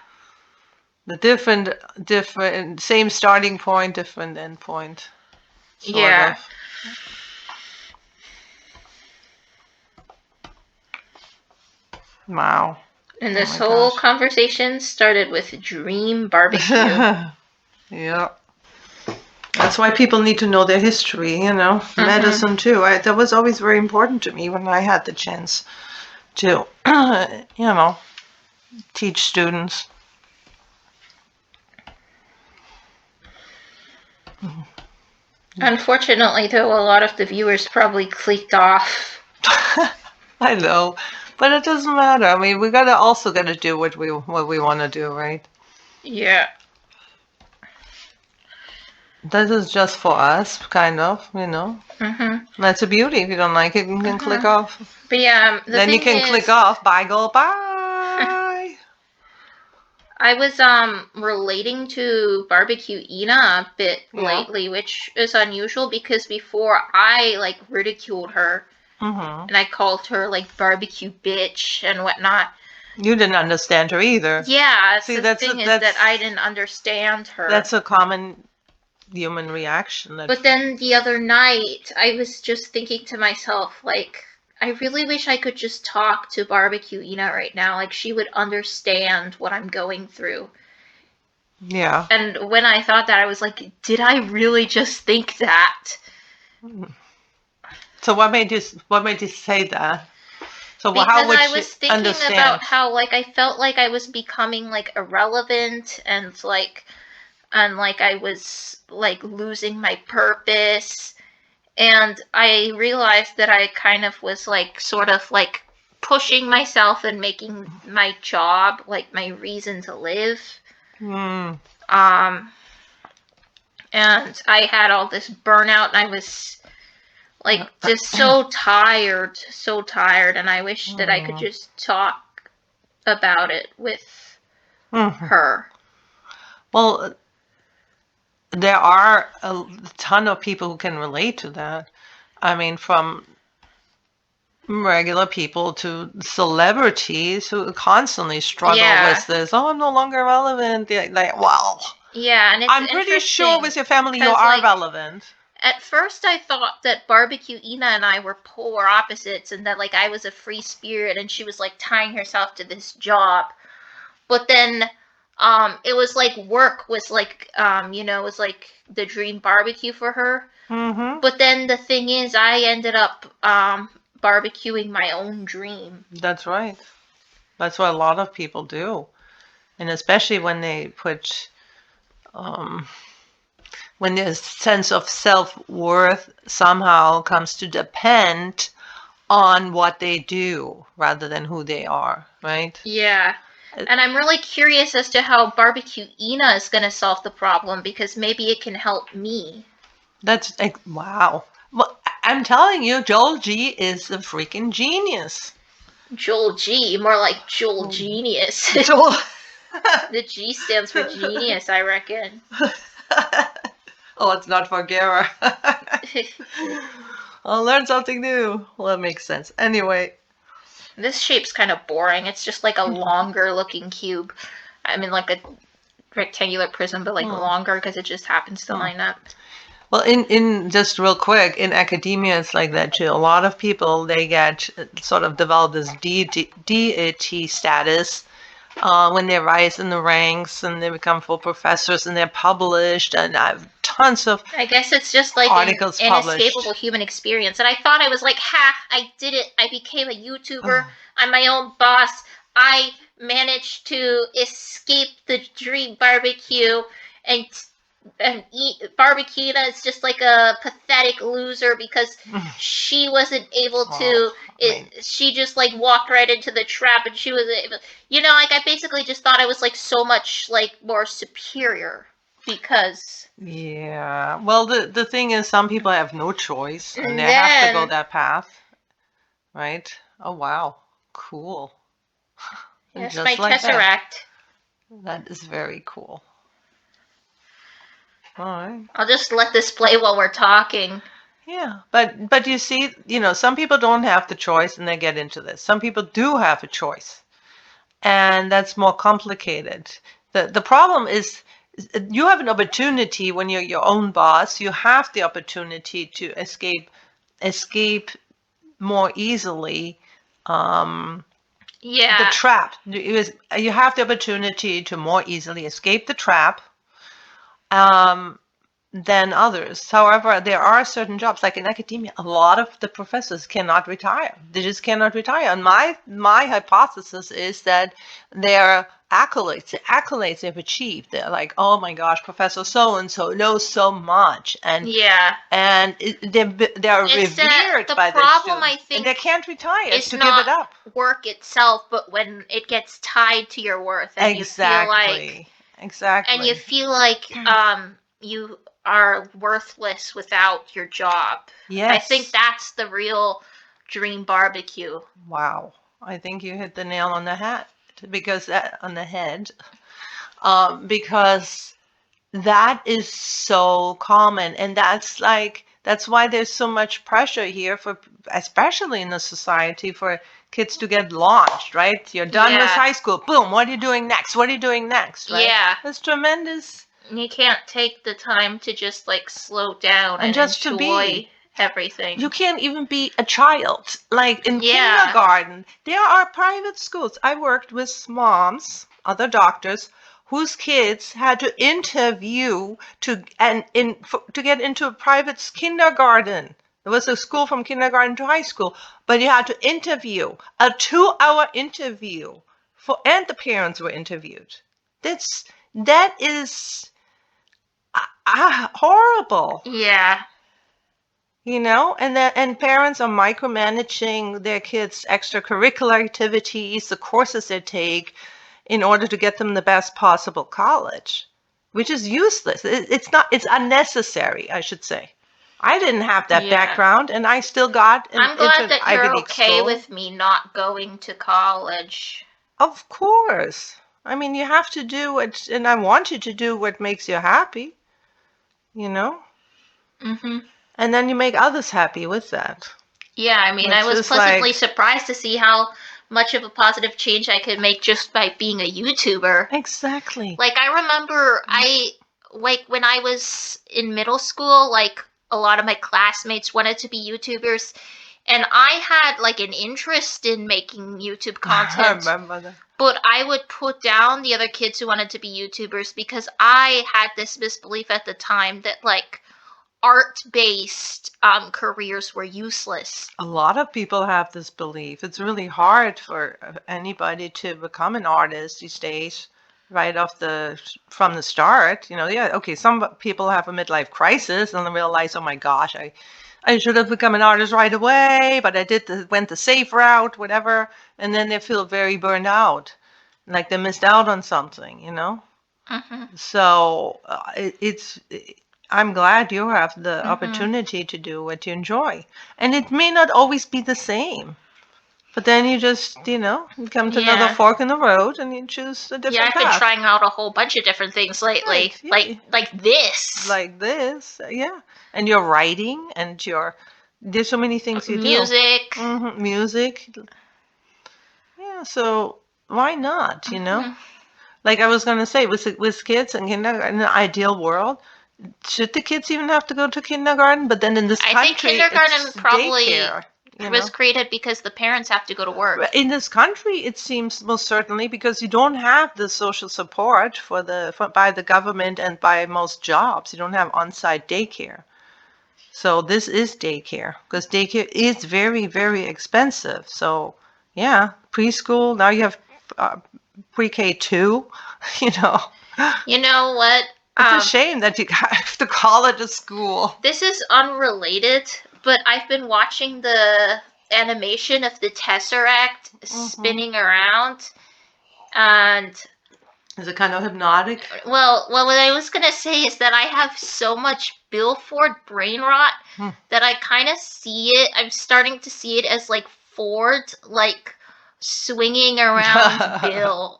The different, same starting point, different end point. Yeah. Wow. And this whole conversation started with Dream BBQ. Yeah. That's why people need to know their history, medicine too. That was always very important to me when I had the chance to, teach students. Unfortunately, though, a lot of the viewers probably clicked off. I know, but it doesn't matter. I mean, we also gotta do what we want to do, right? Yeah. This is just for us, kind of, That's a beauty. If you don't like it, you can click off. But yeah, then you can click off. Bye, go, bye. I was relating to barbecue ENA a bit lately, which is unusual because before I ridiculed her and I called her barbecue bitch and whatnot. You didn't understand her either. Yeah, see, the thing is that I didn't understand her. That's a common human reaction. But then the other night, I was just thinking to myself, I really wish I could just talk to barbecue ENA right now. She would understand what I'm going through. Yeah. And when I thought that, I was like, did I really just think that? So what made you say that? So because how would I was thinking understand? About how I felt like I was becoming irrelevant and I was losing my purpose, and I realized that I kind of was sort of pushing myself and making my job my reason to live. And I had all this burnout, and I was just so tired, and I wish that I could just talk about it with her. Well, there are a ton of people who can relate to that. I mean, from regular people to celebrities who constantly struggle with this. Oh, I'm no longer relevant. Wow. Yeah, and it's I'm pretty sure with your family you are relevant. At first, I thought that barbecue ENA and I were polar opposites, and that I was a free spirit, and she was tying herself to this job. But then it was like work was like, was like the dream barbecue for her. Mm-hmm. But then the thing is, I ended up barbecuing my own dream. That's right. That's what a lot of people do. And especially when they put, when their sense of self-worth somehow comes to depend on what they do rather than who they are, right? Yeah. And I'm really curious as to how barbecue ENA is going to solve the problem, because maybe it can help me. That's like, wow. Well, I'm telling you, Joel G is a freaking genius. Joel G, more like Joel Genius. Joel. The G stands for genius, I reckon. Oh, it's not for Gara. I'll learn something new. Well, that makes sense. Anyway. This shape's kind of boring. It's just like a longer looking cube. I mean, like a rectangular prism, but like longer because it just happens to line up. Well, in just real quick, in academia, it's like that too. A lot of people, they get sort of develop this deity status when they rise in the ranks and they become full professors and they're published, and I have tons of I guess it's just like articles an published. inescapable human experience. And I thought I was like, ha, I did it. I became a YouTuber. I'm my own boss. I managed to escape the dream barbecue and eat barbecue. That's just like a pathetic loser because she wasn't able to. She just like walked right into the trap, and she was able. Like I basically just thought I was like so much like more superior because. Yeah. Well, the thing is, some people have no choice, and they have to go that path, right? Oh wow, cool. That's my tesseract. That is very cool. All right. I'll just let this play while we're talking. Yeah, but you see, some people don't have the choice and they get into this. Some people do have a choice, and that's more complicated. The problem is you have an opportunity when you're your own boss. You have the opportunity to escape more easily. The trap. You have the opportunity to more easily escape the trap than others. However, there are certain jobs, like in academia, a lot of the professors cannot retire. They just cannot retire. And my hypothesis is that their the accolades they've achieved, they're like, oh my gosh, Professor so-and-so knows so much. And and they're revered by their students. I think, and they can't retire to give it up. Work itself, but when it gets tied to your worth, and you feel like and you feel like you are worthless without your job. Yes. I think that's the real dream barbecue. Wow. I think you hit the nail on the head because that is so common, and that's why there's so much pressure here for, especially in the society, for kids to get launched, right? You're done with high school. Boom. What are you doing next? What are you doing next? Right? Yeah. That's tremendous. You can't take the time to just like slow down and just enjoy everything. You can't even be a child. Like in kindergarten, there are private schools. I worked with moms, other doctors, whose kids had to interview to get into a private kindergarten. There was a school from kindergarten to high school, but you had to interview, a 2-hour interview, and the parents were interviewed. That is horrible. Yeah. And parents are micromanaging their kids' extracurricular activities, the courses they take, in order to get them the best possible college, which is useless. It's unnecessary, I should say. I didn't have that background, and I still got I'm glad that you're okay with me not going to college. Of course. I mean, you have to do what, and I want you to do what makes you happy, Mm-hmm. And then you make others happy with that. Yeah, I mean, I was pleasantly surprised to see how much of a positive change I could make just by being a YouTuber. Exactly. Like, I remember when I was in middle school, like, a lot of my classmates wanted to be YouTubers, And I had like an interest in making YouTube I content, remember that. but I would put down the other kids who wanted to be YouTubers because I had this misbelief at the time that like art-based careers were useless. A lot of people have this belief. It's really hard for anybody to become an artist these days, right from the start. Yeah, okay, some people have a midlife crisis and they realize, oh my gosh, I should have become an artist right away, but I went the safe route, whatever, and then they feel very burned out, like they missed out on something. Mm-hmm. So I'm glad you have the opportunity to do what you enjoy. And it may not always be the same. But then you just, you come to another fork in the road and you choose a different I've been path. trying out a whole bunch of different things lately. Right, Like this. Like this, yeah. And you're writing and there's so many things you Music. do. Music. Yeah, so why not, Like I was going to say, with kids in kindergarten, in an ideal world, should the kids even have to go to kindergarten? But then in this country, I think kindergarten it's probably daycare, was created because the parents have to go to work. In this country, it seems most certainly because you don't have the social support by the government and by most jobs. You don't have on-site daycare. So this is daycare because daycare is very, very expensive. So yeah, preschool. Now you have pre-K 2. You know what? It's a shame that you have to call it a school. This is unrelated, but I've been watching the animation of the tesseract spinning around, and is it kind of hypnotic? Well, what I was gonna say is that I have so much Bill Ford brain rot that I kind of see it. I'm starting to see it as like Ford, like swinging around Bill.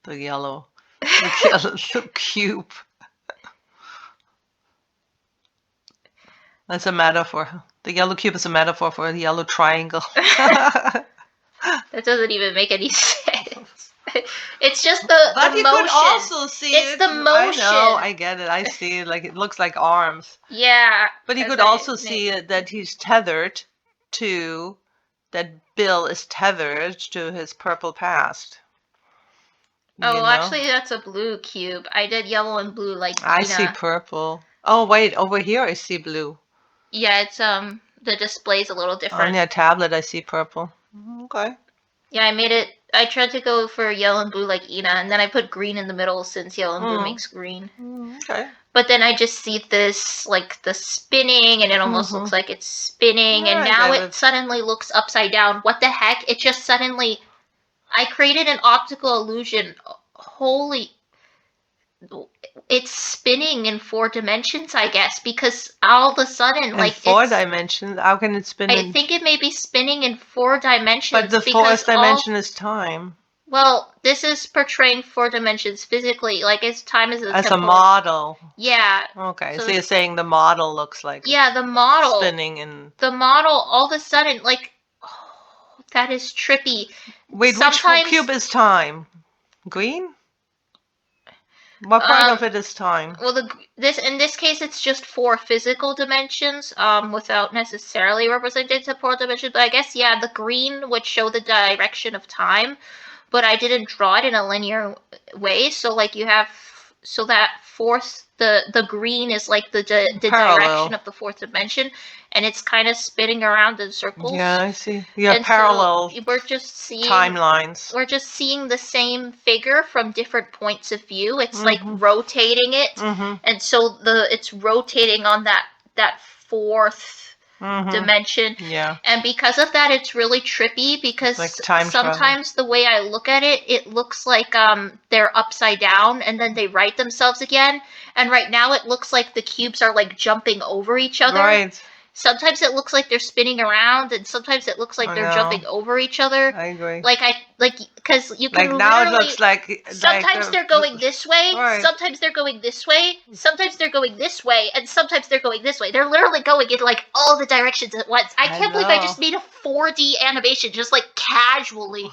The yellow the cube. That's a metaphor. The yellow cube is a metaphor for a yellow triangle. That doesn't even make any sense. It's just the But you motion. could also see it's the motion. I know, I get it. I see it. Like it looks like arms. Yeah. But you could also see it that he's tethered to, that Bill is tethered to his purple past. Oh, actually, that's a blue cube. I did yellow and blue like I see purple. Oh, wait, over here I see blue. Yeah, it's the display's a little different. On your tablet I see purple. Okay. Yeah, I tried to go for yellow and blue like ENA, and then I put green in the middle since yellow and blue makes green. Okay. But then I just see this, like, the spinning, and it almost looks like it's spinning, and now it suddenly looks upside down. What the heck? It just suddenly... I created an optical illusion. Holy... It's spinning in 4 dimensions, I guess, because all of a sudden, like... 4 dimensions? How can it spin I think it may be spinning in 4 dimensions. But the 4th dimension is time. Well, this is portraying 4 dimensions physically, like as time is as a model. Yeah. Okay, so you're saying the model looks like the model spinning in the model all of a sudden, like, oh, that is trippy. Wait, which cube is time? Green? What part of it is time? Well, in this case, it's just 4 physical dimensions, without necessarily representing 4 dimensions. But I guess the green would show the direction of time, but I didn't draw it in a linear way. So like so that the green is like the direction of the 4th dimension, and it's kind of spinning around in circles. Yeah, I see. Yeah, parallel. So we're just seeing timelines. We're just seeing the same figure from different points of view. It's like rotating it, and so it's rotating on that 4th dimension. Yeah. And because of that, it's really trippy because like sometimes the way I look at it, it looks like they're upside down and then they right themselves again. And right now it looks like the cubes are like jumping over each other. Right. Sometimes it looks like they're spinning around, and sometimes it looks like they're jumping over each other. I agree. Because you can now it looks like sometimes they're going this way, sometimes they're going this way, sometimes they're going this way, and sometimes they're going this way. They're literally going in like all the directions at once. I can't believe I just made a 4D animation just like casually.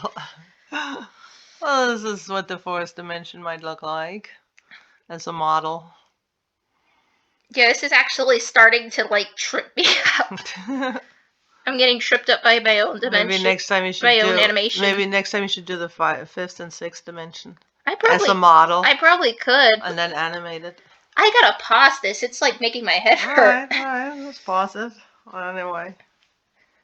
Well, this is what the 4th dimension might look like as a model. Yeah, this is actually starting to like trip me out. I'm getting tripped up by my own dimension. Maybe next time you should my do. own animation. Maybe next time you should do the fifth and sixth dimension I as a model, I probably could. and then animate it. I gotta pause this. It's like making my head hurt. All right, let's pause it. Anyway.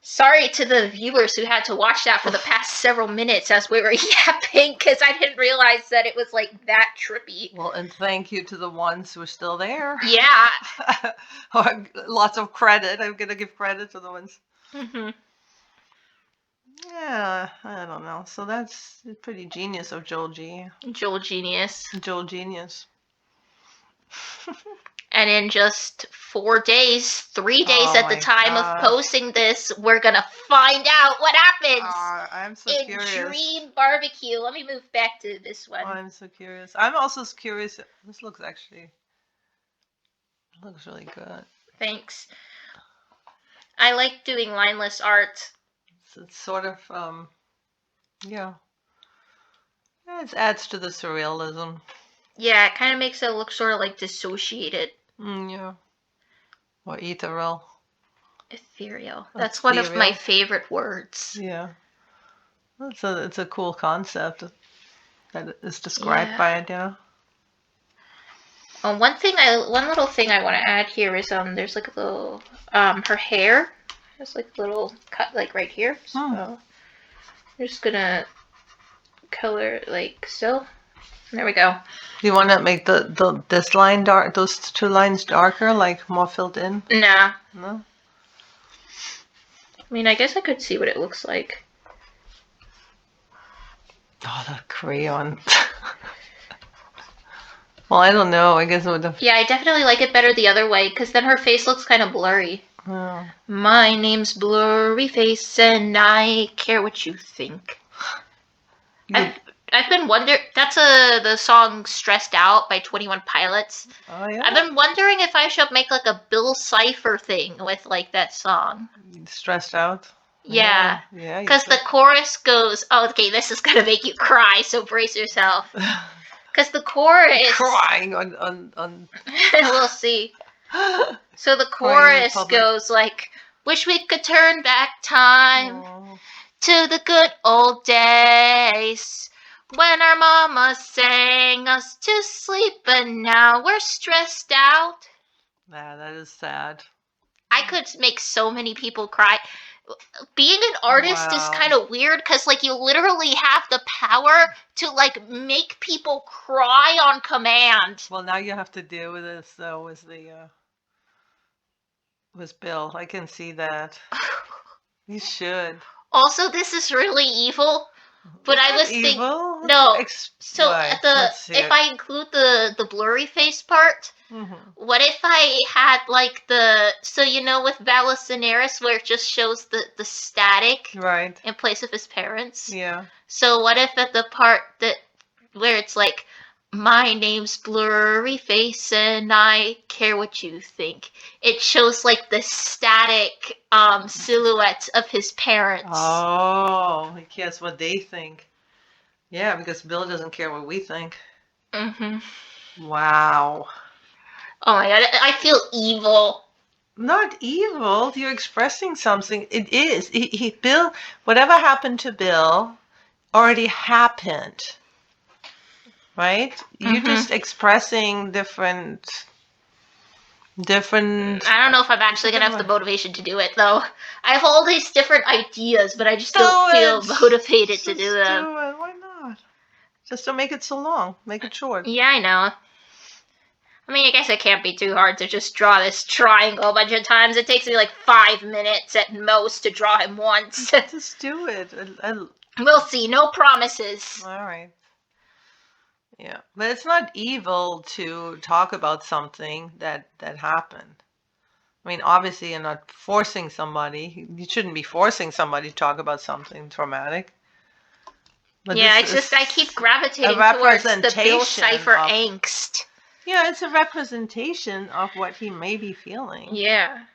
Sorry to the viewers who had to watch that for the past several minutes as we were yapping, because I didn't realize that it was like that trippy. Well, and thank you to the ones who are still there. Yeah. Lots of credit. I'm gonna give credit to the ones. Mm-hmm. Yeah, I don't know. So that's pretty genius of Joel G. Joel Genius. Joel Genius. And in just 4 days, 3 days at the time of posting this, we're gonna find out what happens I'm so in curious. Dream BBQ. Let me move back to this one. I'm so curious. I'm also curious. This looks really good. Thanks. I like doing lineless art. It's sort of, yeah. It adds to the surrealism. Yeah, it kind of makes it look sort of like dissociated. Yeah. Or ethereal. Ethereal. That's one of my favorite words. Yeah. It's a cool concept that is described by it, yeah. One little thing I want to add here is there's like a little her hair has like a little cut like right here. So I'm just gonna color like so. There we go. Do you want to make this line dark, those two lines darker, like more filled in? Nah. No. I mean, I guess I could see what it looks like. Oh, the crayon. Well, I don't know. I guess it would have... Yeah, I definitely like it better the other way, because then her face looks kind of blurry. Oh. My name's Blurry Face, and I care what you think. I've been wondering. That's the song "Stressed Out" by 21 Pilots. Oh yeah. I've been wondering if I should make like a Bill Cipher thing with like that song. Stressed out. Yeah. Yeah. Because the chorus goes, "Oh, okay, this is gonna make you cry, so brace yourself." Because the chorus crying on. We'll see. So the chorus goes like, "Wish we could turn back time to the good old days." When our mama sang us to sleep, but now we're stressed out. Yeah, that is sad. I could make so many people cry. Being an artist is kind of weird because, like, you literally have the power to, like, make people cry on command. Well, now you have to deal with this, though, with Bill. I can see that. You should. Also, this is really evil. But I was thinking, no. So if I include the blurry face part, what if I had like with Valicineris where it just shows the static in place of his parents? Yeah. So what if at the part where it's like, my name's Blurry Face and I care what you think, it shows like the static silhouette of his parents. Oh, he cares what they think. Yeah, because Bill doesn't care what we think. Wow. Oh my god, I feel evil. Not evil. You're expressing something. It is. Bill, whatever happened to Bill already happened. Right? You're just expressing different. I don't know if I'm actually gonna have the motivation to do it though. I have all these different ideas, but I just don't feel motivated to do them. Do it. Why not? Just don't make it so long. Make it short. Yeah, I know. I mean, I guess it can't be too hard to just draw this triangle a bunch of times. It takes me like 5 minutes at most to draw him once. Just do it. We'll see. No promises. All right. Yeah, but it's not evil to talk about something that happened. I mean, obviously, you're not forcing somebody. You shouldn't be forcing somebody to talk about something traumatic. But yeah, it's just I keep gravitating towards the Bill Cipher angst. Yeah, it's a representation of what he may be feeling. Yeah.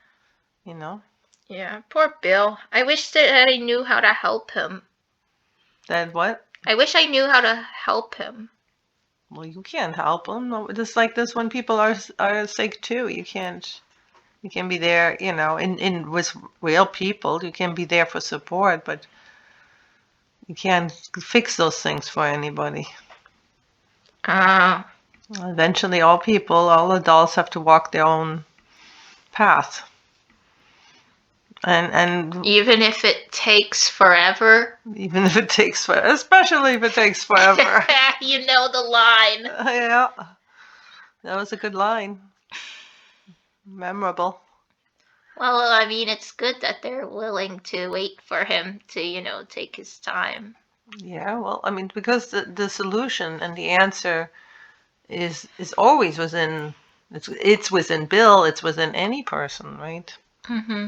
You know? Yeah, poor Bill. I wish that I knew how to help him. That what? I wish I knew how to help him. Well, you can't help them. Just like this when people are sick too. You can't You can be there, in with real people. You can be there for support, but you can't fix those things for anybody. Eventually, all adults have to walk their own path. And even if it takes forever. Even if it takes forever, especially if it takes forever. You know the line. Yeah, that was a good line. Memorable. Well, I mean, it's good that they're willing to wait for him to, take his time. Yeah, well, I mean, because the solution and the answer is always within. It's within Bill. It's within any person, right? Mm-hmm.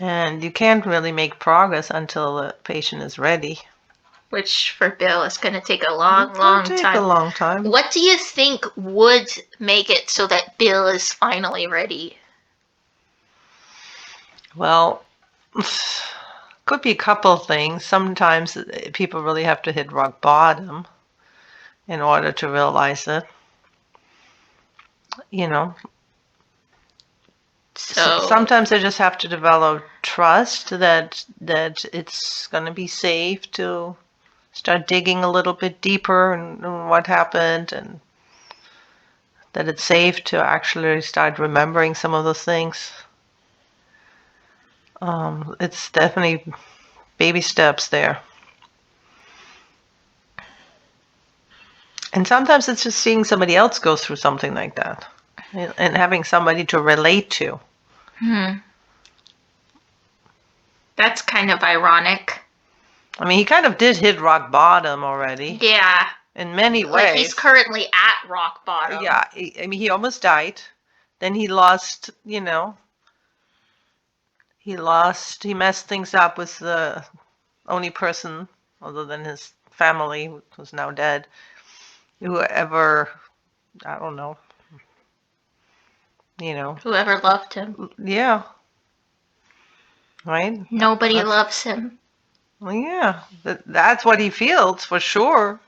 And you can't really make progress until the patient is ready. Which for Bill is going to take a long time. What do you think would make it so that Bill is finally ready? Well, could be a couple of things. Sometimes people really have to hit rock bottom in order to realize it. So sometimes they just have to develop trust that it's going to be safe to start digging a little bit deeper in what happened, and that it's safe to actually start remembering some of those things. It's definitely baby steps there. And sometimes it's just seeing somebody else go through something like that and having somebody to relate to. That's kind of ironic. I mean, he kind of did hit rock bottom already. Yeah. In many ways. Like he's currently at rock bottom. Yeah, he almost died. Then he lost, he messed things up with the only person other than his family, who's now dead, who ever, I don't know, whoever loved him. Yeah. Right? Nobody loves him. Well, yeah, that's what he feels for sure.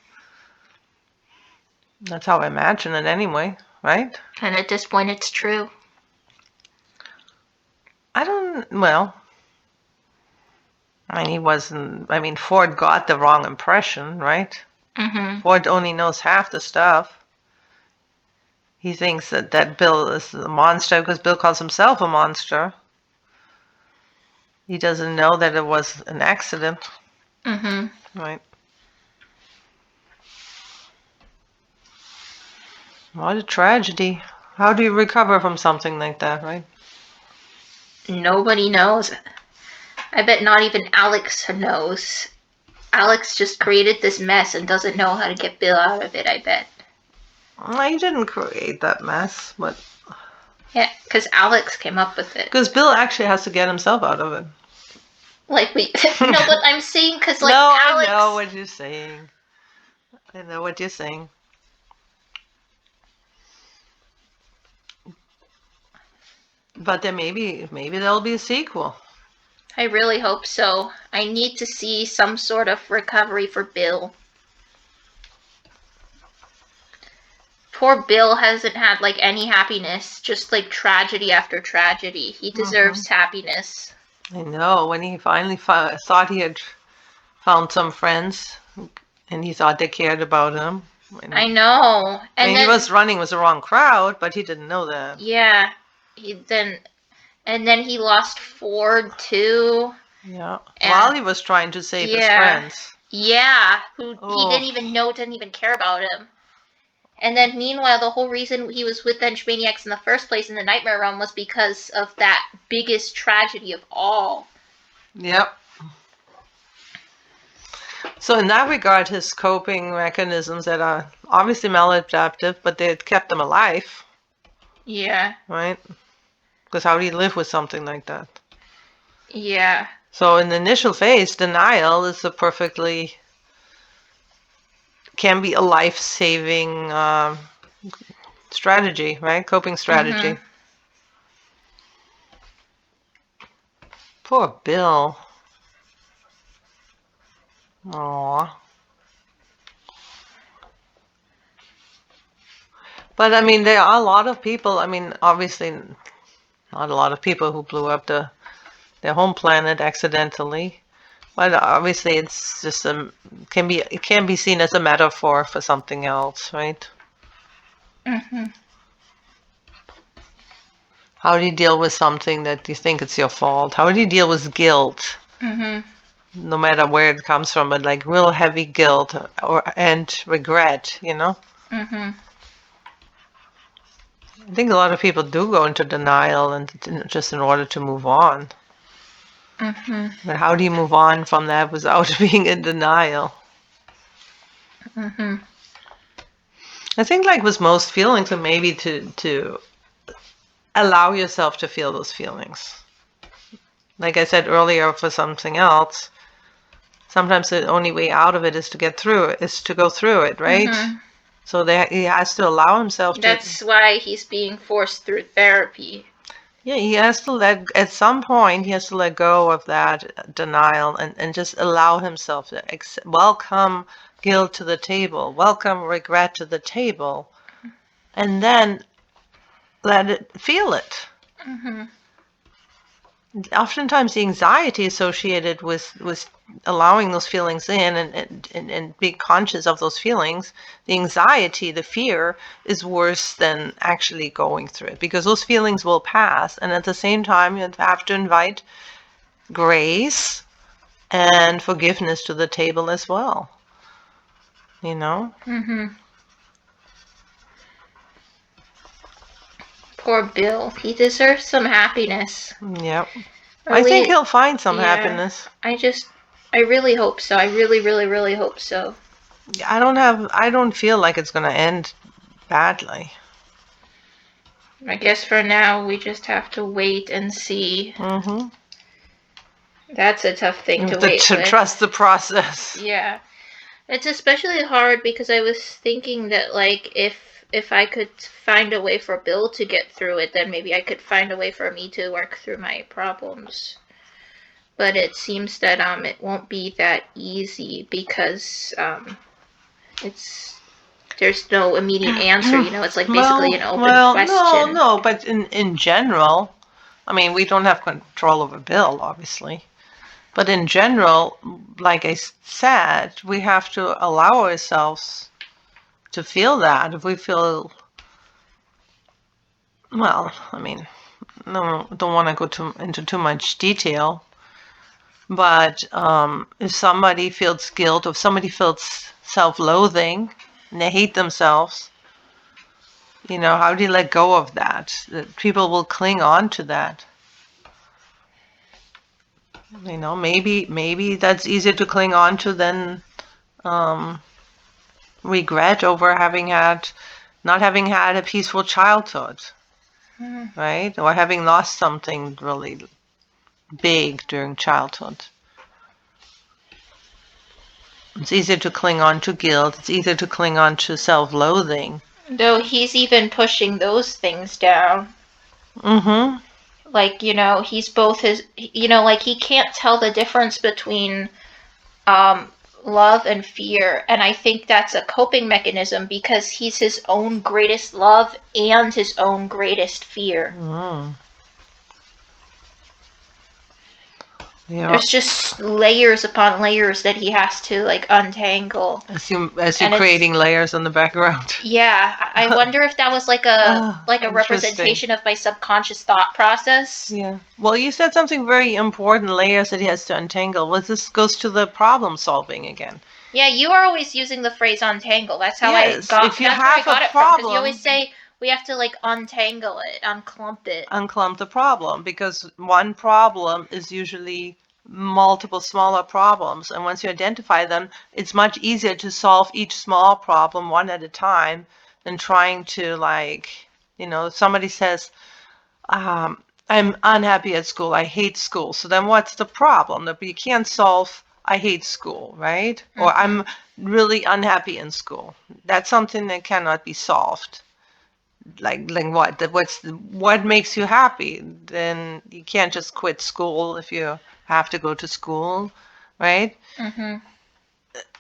That's how I imagine it anyway, right? And at this point, it's true. Well, I mean, Ford got the wrong impression, right? Mm-hmm. Ford only knows half the stuff. He thinks that Bill is a monster because Bill calls himself a monster. He doesn't know that it was an accident. Mm-hmm. Right. What a tragedy. How do you recover from something like that, right? Nobody knows. I bet not even Alex knows. Alex just created this mess and doesn't know how to get Bill out of it, I bet. He didn't create that mess, but... Yeah, because Alex came up with it. Because Bill actually has to get himself out of it. Like we... No, but I'm saying because, like, no, Alex... I know what you're saying. I know what you're saying. But then maybe there'll be a sequel. I really hope so. I need to see some sort of recovery for Bill. Poor Bill hasn't had, like, any happiness. Just, like, tragedy after tragedy. He deserves happiness. I know. When he finally thought he had found some friends, and he thought they cared about him. I know. And then, he was running with the wrong crowd, but he didn't know that. Yeah. And then he lost Ford, too. Yeah. While he was trying to save his friends. Yeah. Who he didn't even care about him. And then, meanwhile, the whole reason he was with the Maniacs in the first place in the Nightmare Realm was because of that biggest tragedy of all. Yep. So in that regard, his coping mechanisms that are obviously maladaptive, but they kept him alive. Yeah. Right? Because how do you live with something like that? Yeah. So in the initial phase, denial is can be a life-saving strategy, right? Coping strategy. Mm-hmm. Poor Bill. Aww. But I mean, there are a lot of people. I mean, obviously, Not a lot of people who blew up their home planet accidentally. But obviously, it's just it can be seen as a metaphor for something else, right? How do you deal with something that you think it's your fault? How do you deal with guilt? No matter where it comes from, but like real heavy guilt and regret, I think a lot of people do go into denial and just in order to move on. But how do you move on from that without being in denial? I think like with most feelings, and maybe to allow yourself to feel those feelings. Like I said earlier, for something else, sometimes the only way out of it is to go through it, right? So he has to allow himself to. That's why he's being forced through therapy. Yeah, he has to at some point, he has to let go of that denial and just allow himself to welcome guilt to the table, welcome regret to the table, and then feel it. Oftentimes the anxiety associated with allowing those feelings in and being conscious of those feelings, the anxiety, the fear is worse than actually going through it, because those feelings will pass, and at the same time you have to invite grace and forgiveness to the table as well. Poor Bill. He deserves some happiness. Yep. I think he'll find some happiness. I really hope so. I really, really, really hope so. I don't feel like it's going to end badly. I guess for now we just have to wait and see. That's a tough thing to wait with. Trust the process. Yeah. It's especially hard because I was thinking that, like, if I could find a way for Bill to get through it, then maybe I could find a way for me to work through my problems. But it seems that it won't be that easy because there's no immediate answer. It's like basically an open question. No, but in general, I mean, we don't have control over Bill, obviously. But in general, like I said, we have to allow ourselves to feel that. If we feel, well, I mean, no, don't want to go into too much detail. But if somebody feels guilt, if somebody feels self-loathing and they hate themselves, how do you let go of that? People will cling on to that. Maybe that's easier to cling on to than regret over not having had a peaceful childhood, right? Or having lost something really big during childhood. It's easier to cling on to guilt. It's easier to cling on to self-loathing. Though he's even pushing those things down. Like, he's both like he can't tell the difference between love and fear. And I think that's a coping mechanism because he's his own greatest love and his own greatest fear. Yeah. There's just layers upon layers that he has to like untangle. As you're creating layers in the background. Yeah, I wonder if that was like a representation of my subconscious thought process. Yeah. Well, you said something very important, layers that he has to untangle. Well, this goes to the problem solving again. Yeah, you are always using the phrase untangle. That's how I got it from. Because you always say we have to like untangle it, unclump it. Unclump the problem, because one problem is usually multiple smaller problems, and once you identify them, it's much easier to solve each small problem one at a time than trying to somebody says, I'm unhappy at school, I hate school. So then what's the problem? That you can't solve I hate school, right? Or I'm really unhappy in school. That's something that cannot be solved. Like what? What makes you happy? Then you can't just quit school if you have to go to school, right?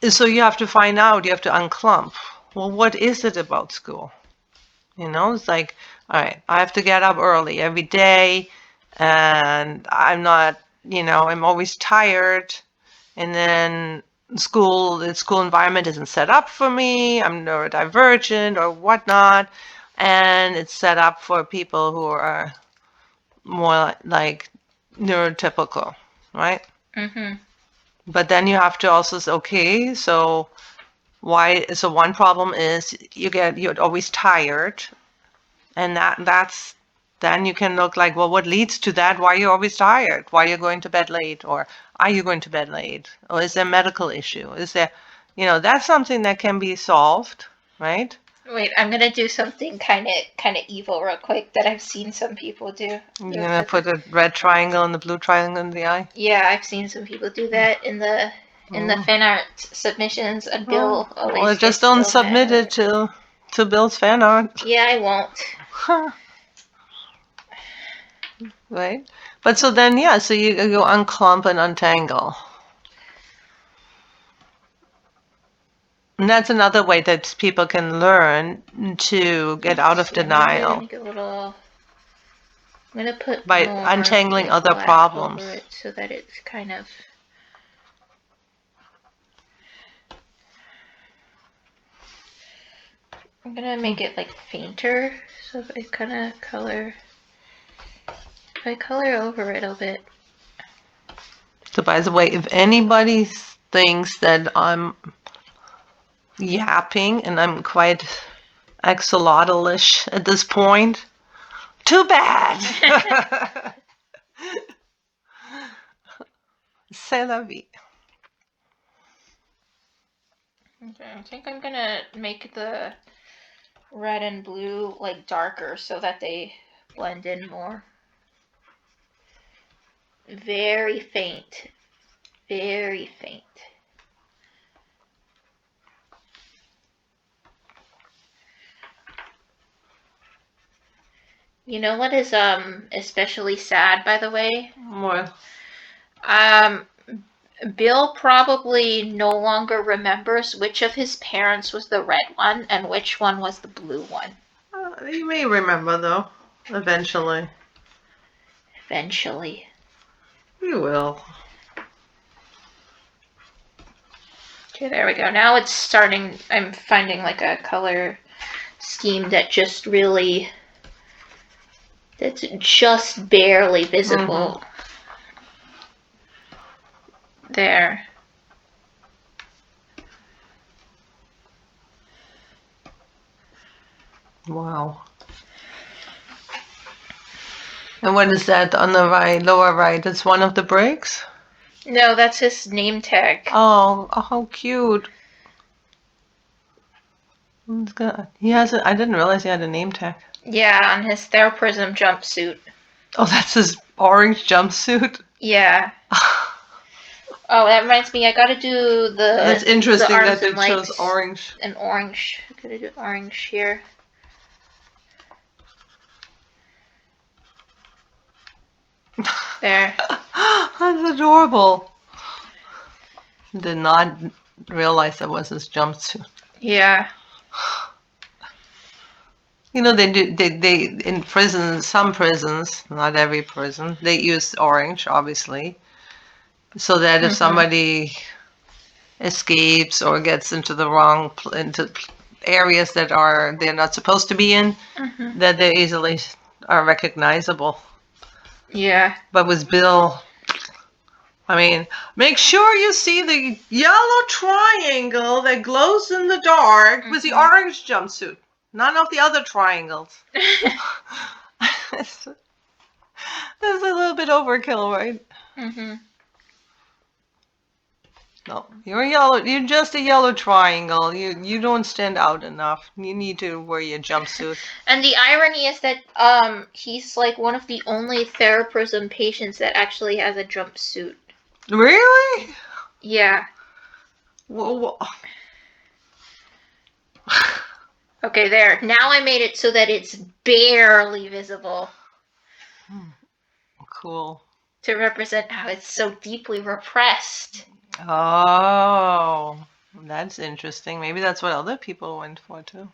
So you have to find out. You have to unclump. Well, what is it about school? It's like, all right, I have to get up early every day, and I'm not, I'm always tired, and then the school environment isn't set up for me. I'm neurodivergent or whatnot, and it's set up for people who are more like neurotypical, right? Mm-hmm. But then you have to also say, okay, so why? So one problem is you're always tired, and that's then you can look like, well, what leads to that? Why are you always tired? Why are you going to bed late? Or are you going to bed late? Or is there a medical issue? Is there, that's something that can be solved, right? Wait, I'm gonna do something kind of evil real quick that I've seen some people do. You're gonna put a red triangle and the blue triangle in the eye? Yeah, I've seen some people do that in the fan art submissions, and Bill always Well, gets just don't so submit mad. it to Bill's fan art. Yeah, I won't. Right? But so then, yeah, so you unclump and untangle. And that's another way that people can learn to get out of denial. Make it a little. I'm gonna put by more, untangling like, other black problems. over it so that it's kind of. I'm gonna make it like fainter, so if I kind of color. If I color over it a bit. So, by the way, if anybody thinks that I'm yapping and I'm quite axolotl-ish at this point, too bad. C'est la vie. Okay, I think I'm gonna make the red and blue like darker so that they blend in more. Very faint. Very faint. You know what is especially sad, by the way? What? Bill probably no longer remembers which of his parents was the red one and which one was the blue one. You may remember, though, eventually. Eventually. You will. Okay, there we go. Now it's starting. I'm finding like a color scheme that just really. That's just barely visible. There. Wow. And what is that on the right, lower right? It's one of the bricks? No, that's his name tag. Oh, how cute. He has I didn't realize he had a name tag. Yeah, on his therapism jumpsuit. Oh, that's his orange jumpsuit? Yeah. Oh, that reminds me, I gotta do the. That's interesting the that it shows orange. An orange. I gotta do orange here. There. That's adorable. Did not realize that was his jumpsuit. Yeah. They do. They in prisons. Some prisons, not every prison, they use orange, obviously, so that if somebody escapes or gets into the wrong into areas that they're not supposed to be in, that they easily are recognizable. Yeah. But with Bill, I mean, make sure you see the yellow triangle that glows in the dark with the orange jumpsuit. None of the other triangles. That's a little bit overkill, right? No, you're yellow. You're just a yellow triangle. You don't stand out enough. You need to wear your jumpsuit. And the irony is that he's like one of the only therapism patients that actually has a jumpsuit. Really? Yeah. Whoa. Okay, there. Now I made it so that it's barely visible. Cool. To represent how it's so deeply repressed. Oh, that's interesting. Maybe that's what other people went for too.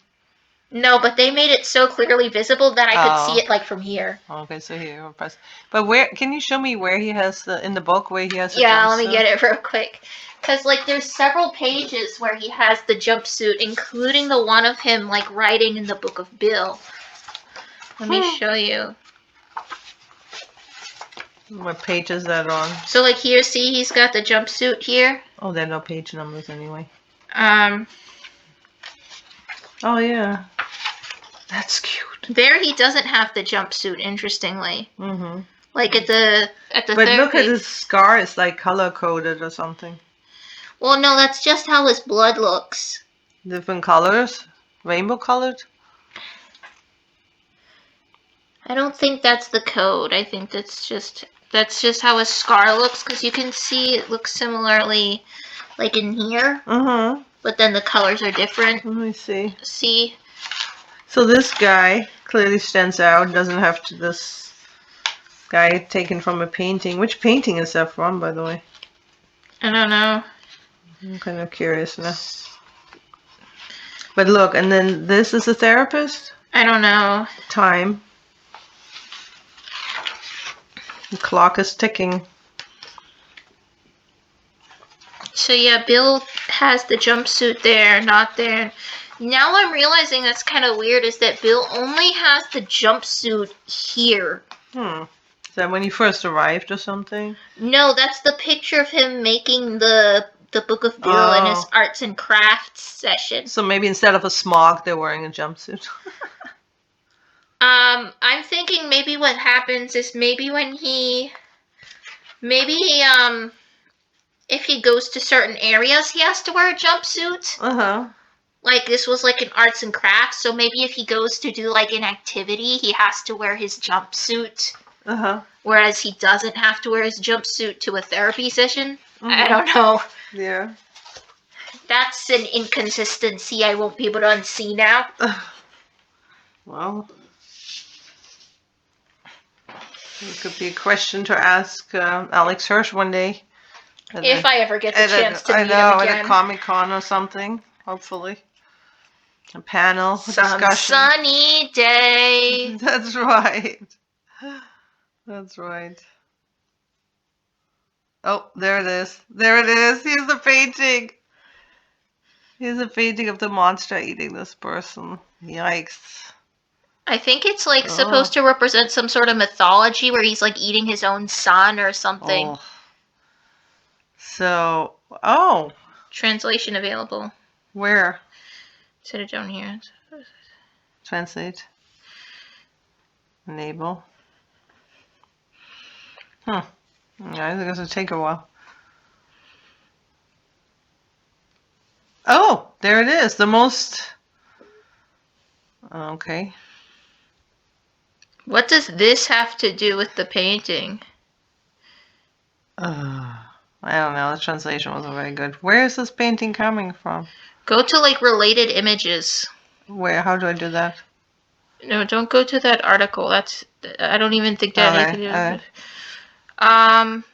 No, but they made it so clearly visible that I could see Oh. it like from here. Okay, so here, I'll press. But where can you show me where he has in the book where he has the Yeah, let me jumpsuit? get it real quick. Because, like, there's several pages where he has the jumpsuit, including the one of him, like, writing in the Book of Bill. Let me show you. What page is that on? So, like, here, see, he's got the jumpsuit here. Oh, there are no page numbers anyway. Um. Oh, yeah. That's cute. There he doesn't have the jumpsuit, interestingly. Mm-hmm. Like, at the But look at therapy. his scar, it's like color-coded or something. Well, no, that's just how his blood looks. Different colors? Rainbow colored? I don't think that's the code. I think that's just how his scar looks, because you can see it looks similarly, like, in here. Mm-hmm. But then the colors are different. Let me see. See? So this guy clearly stands out. Doesn't have to this guy taken from a painting. Which painting is that from, by the way? I don't know. I'm kind of curious now. But look, and then this is a therapist? I don't know. Time. The clock is ticking. So yeah, Bill has the jumpsuit there, not there. Now I'm realizing that's kind of weird, is that Bill only has the jumpsuit here. Is that when he first arrived or something? No, that's the picture of him making the Book of Bill in his arts and crafts session. So maybe instead of a smock, they're wearing a jumpsuit. I'm thinking maybe what happens is maybe if he goes to certain areas, he has to wear a jumpsuit. Uh-huh. Like, this was like an arts and crafts, so maybe if he goes to do like an activity, he has to wear his jumpsuit. Uh-huh. Whereas he doesn't have to wear his jumpsuit to a therapy session. I don't know. Yeah. That's an inconsistency I won't be able to unsee now. Well, it could be a question to ask Alex Hirsch one day. If I ever get the chance to meet him again. At a Comic-Con or something, hopefully. A panel, Some discussion. sunny day. That's right. That's right. Oh, there it is. There it is. Here's the painting. Here's a painting of the monster eating this person. Yikes. I think it's like supposed to represent some sort of mythology where he's like eating his own son or something. Oh. So, Translation available. Where? Set it down here. Translate. Enable. Yeah, I think it's gonna take a while. Oh, there it is. The most. Okay. What does this have to do with the painting? I don't know. The translation wasn't very good. Where is this painting coming from? Go to like related images. Where? How do I do that? No, don't go to that article. I don't even think that anything to do with it.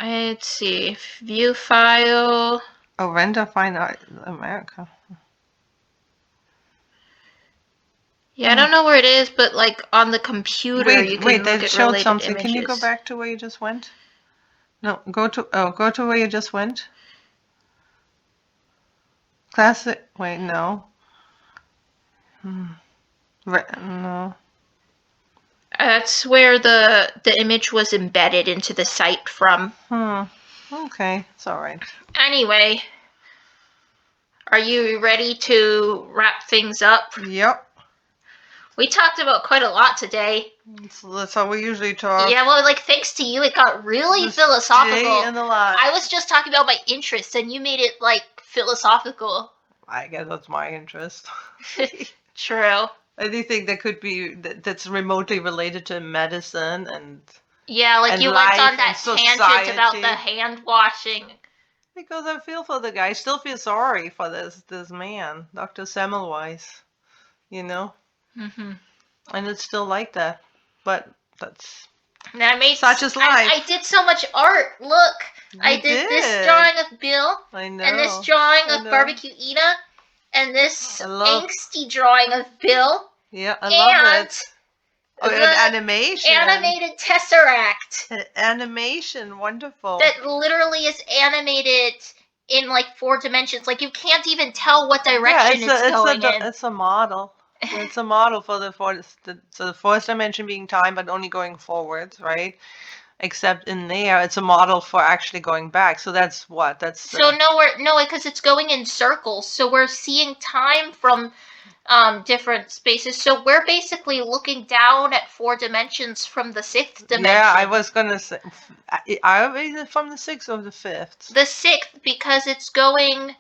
Let's see. View file. Oh, render fine art America. Yeah, I don't know where it is, but like on the computer you can look they at showed related something. images. Can you go back to where you just went? No, go to where you just went. Classic. Wait, no. No. That's where the image was embedded into the site from. Okay, it's all right. Anyway, are you ready to wrap things up? Yep. We talked about quite a lot today. That's how we usually talk. Yeah, well, like, thanks to you, it got really philosophical. Day and the line. I was just talking about my interests, and you made it, like, philosophical. I guess that's my interest. True. Anything that could be that's remotely related to medicine and yeah, like and you went on that tangent about the hand washing. Because I feel for the guy. I still feel sorry for this man, Dr. Semmelweis. You know. And it's still like that, but that's such is life. I did so much art. Look, I did this drawing of Bill. I know. And this drawing of Barbecue Ina. and this I love. angsty drawing of Bill Yeah, I love and it. Oh, an the animation. animated tesseract An animation, wonderful. that literally is animated in like 4 dimensions. Like you can't even tell what direction it's going in. It's a model. It's a model for the fourth dimension being time, but only going forward, right? Except in there, it's a model for actually going back. So that's what? That's So no, because it's going in circles. So we're seeing time from different spaces. So we're basically looking down at 4 dimensions from the 6th dimension. Yeah, I was gonna say, is it from the 6th or the 5th? The 6th, because it's going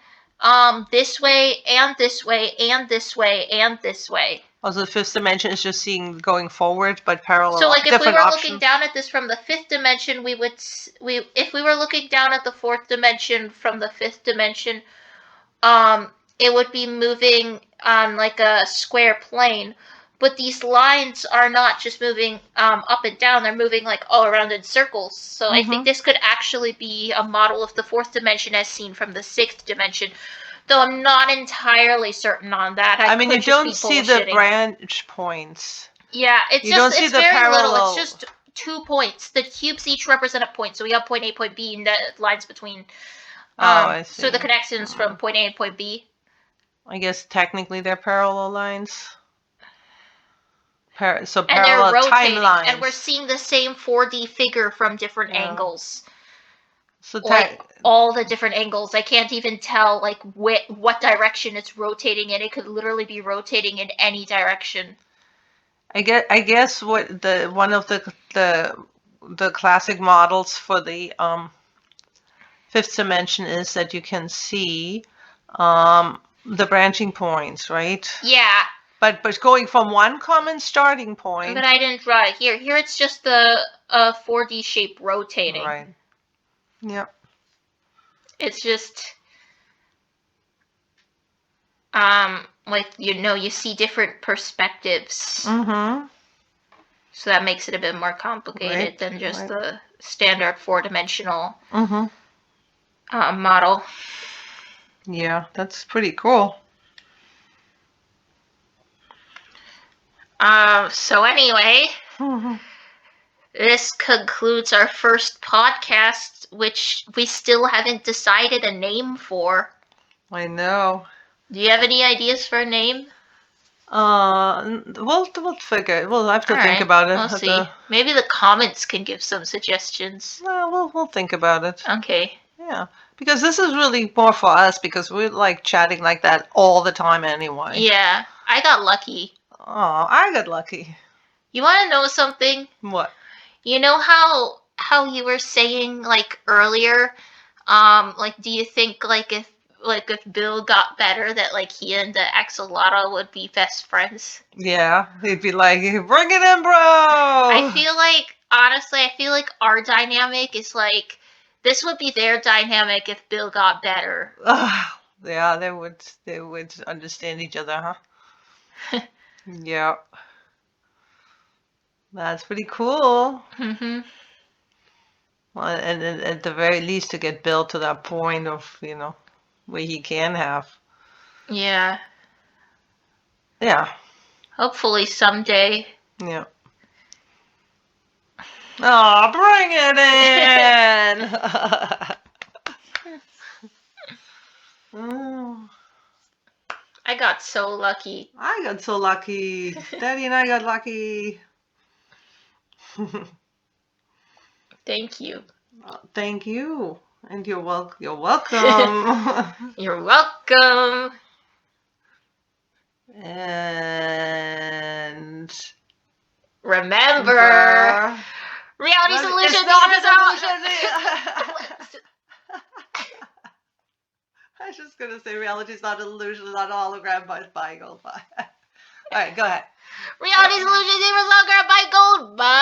this way and this way and this way and this way. Also, the 5th dimension is just seeing going forward, but parallel. So, like, if we different were options. looking down at this from the 5th dimension, if we were looking down at the 4th dimension from the 5th dimension, it would be moving on like a square plane. But these lines are not just moving up and down; they're moving like all around in circles. So I think this could actually be a model of the 4th dimension as seen from the 6th dimension. Though I'm not entirely certain on that. I mean, you don't see the branch points. Yeah, it's very little. It's just 2 points. The cubes each represent a point. So we have point A, point B, and the lines between. I see. So the connections from point A and point B. I guess technically they're parallel lines. So and they're rotating, timelines. And we're seeing the same 4D figure from different angles. So like all the different angles. I can't even tell like what direction it's rotating in. It could literally be rotating in any direction. I guess what one of the classic models for the 5th dimension is that you can see the branching points, right? Yeah. But going from one common starting point. But I didn't draw it here. Here it's just the 4D shape rotating. Right. Yep. It's just like you see different perspectives. Mm-hmm. So that makes it a bit more complicated than just the standard 4-dimensional model. Yeah, that's pretty cool. So anyway, this concludes our first podcast, which we still haven't decided a name for. I know. Do you have any ideas for a name? We'll figure. We'll have to think about it. We'll see. Maybe the comments can give some suggestions. Well, we'll think about it. Okay. Yeah, because this is really more for us because we're like chatting like that all the time anyway. Yeah, I got lucky. Oh, I got lucky. You want to know something? What? You know how you were saying like earlier, like do you think like if Bill got better that like he and the axolotl would be best friends? Yeah, he'd be like, bring it in, bro. I feel like our dynamic is like this would be their dynamic if Bill got better. Yeah, they would understand each other, huh? Yeah. That's pretty cool. Mm-hmm. Well, and at the very least to get Bill to that point of, where he can have. Yeah. Yeah. Hopefully someday. Yeah. Oh, bring it in! I got so lucky. I got so lucky. Daddy and I got lucky. Thank you. Thank you. And you're welcome. You're welcome. You're welcome. And remember reality's illusion. It's not an illusion. I was just gonna say reality's not an illusion, it's not a hologram, but by gold. All right, go ahead. Reality's illusion is no longer by gold. Bye.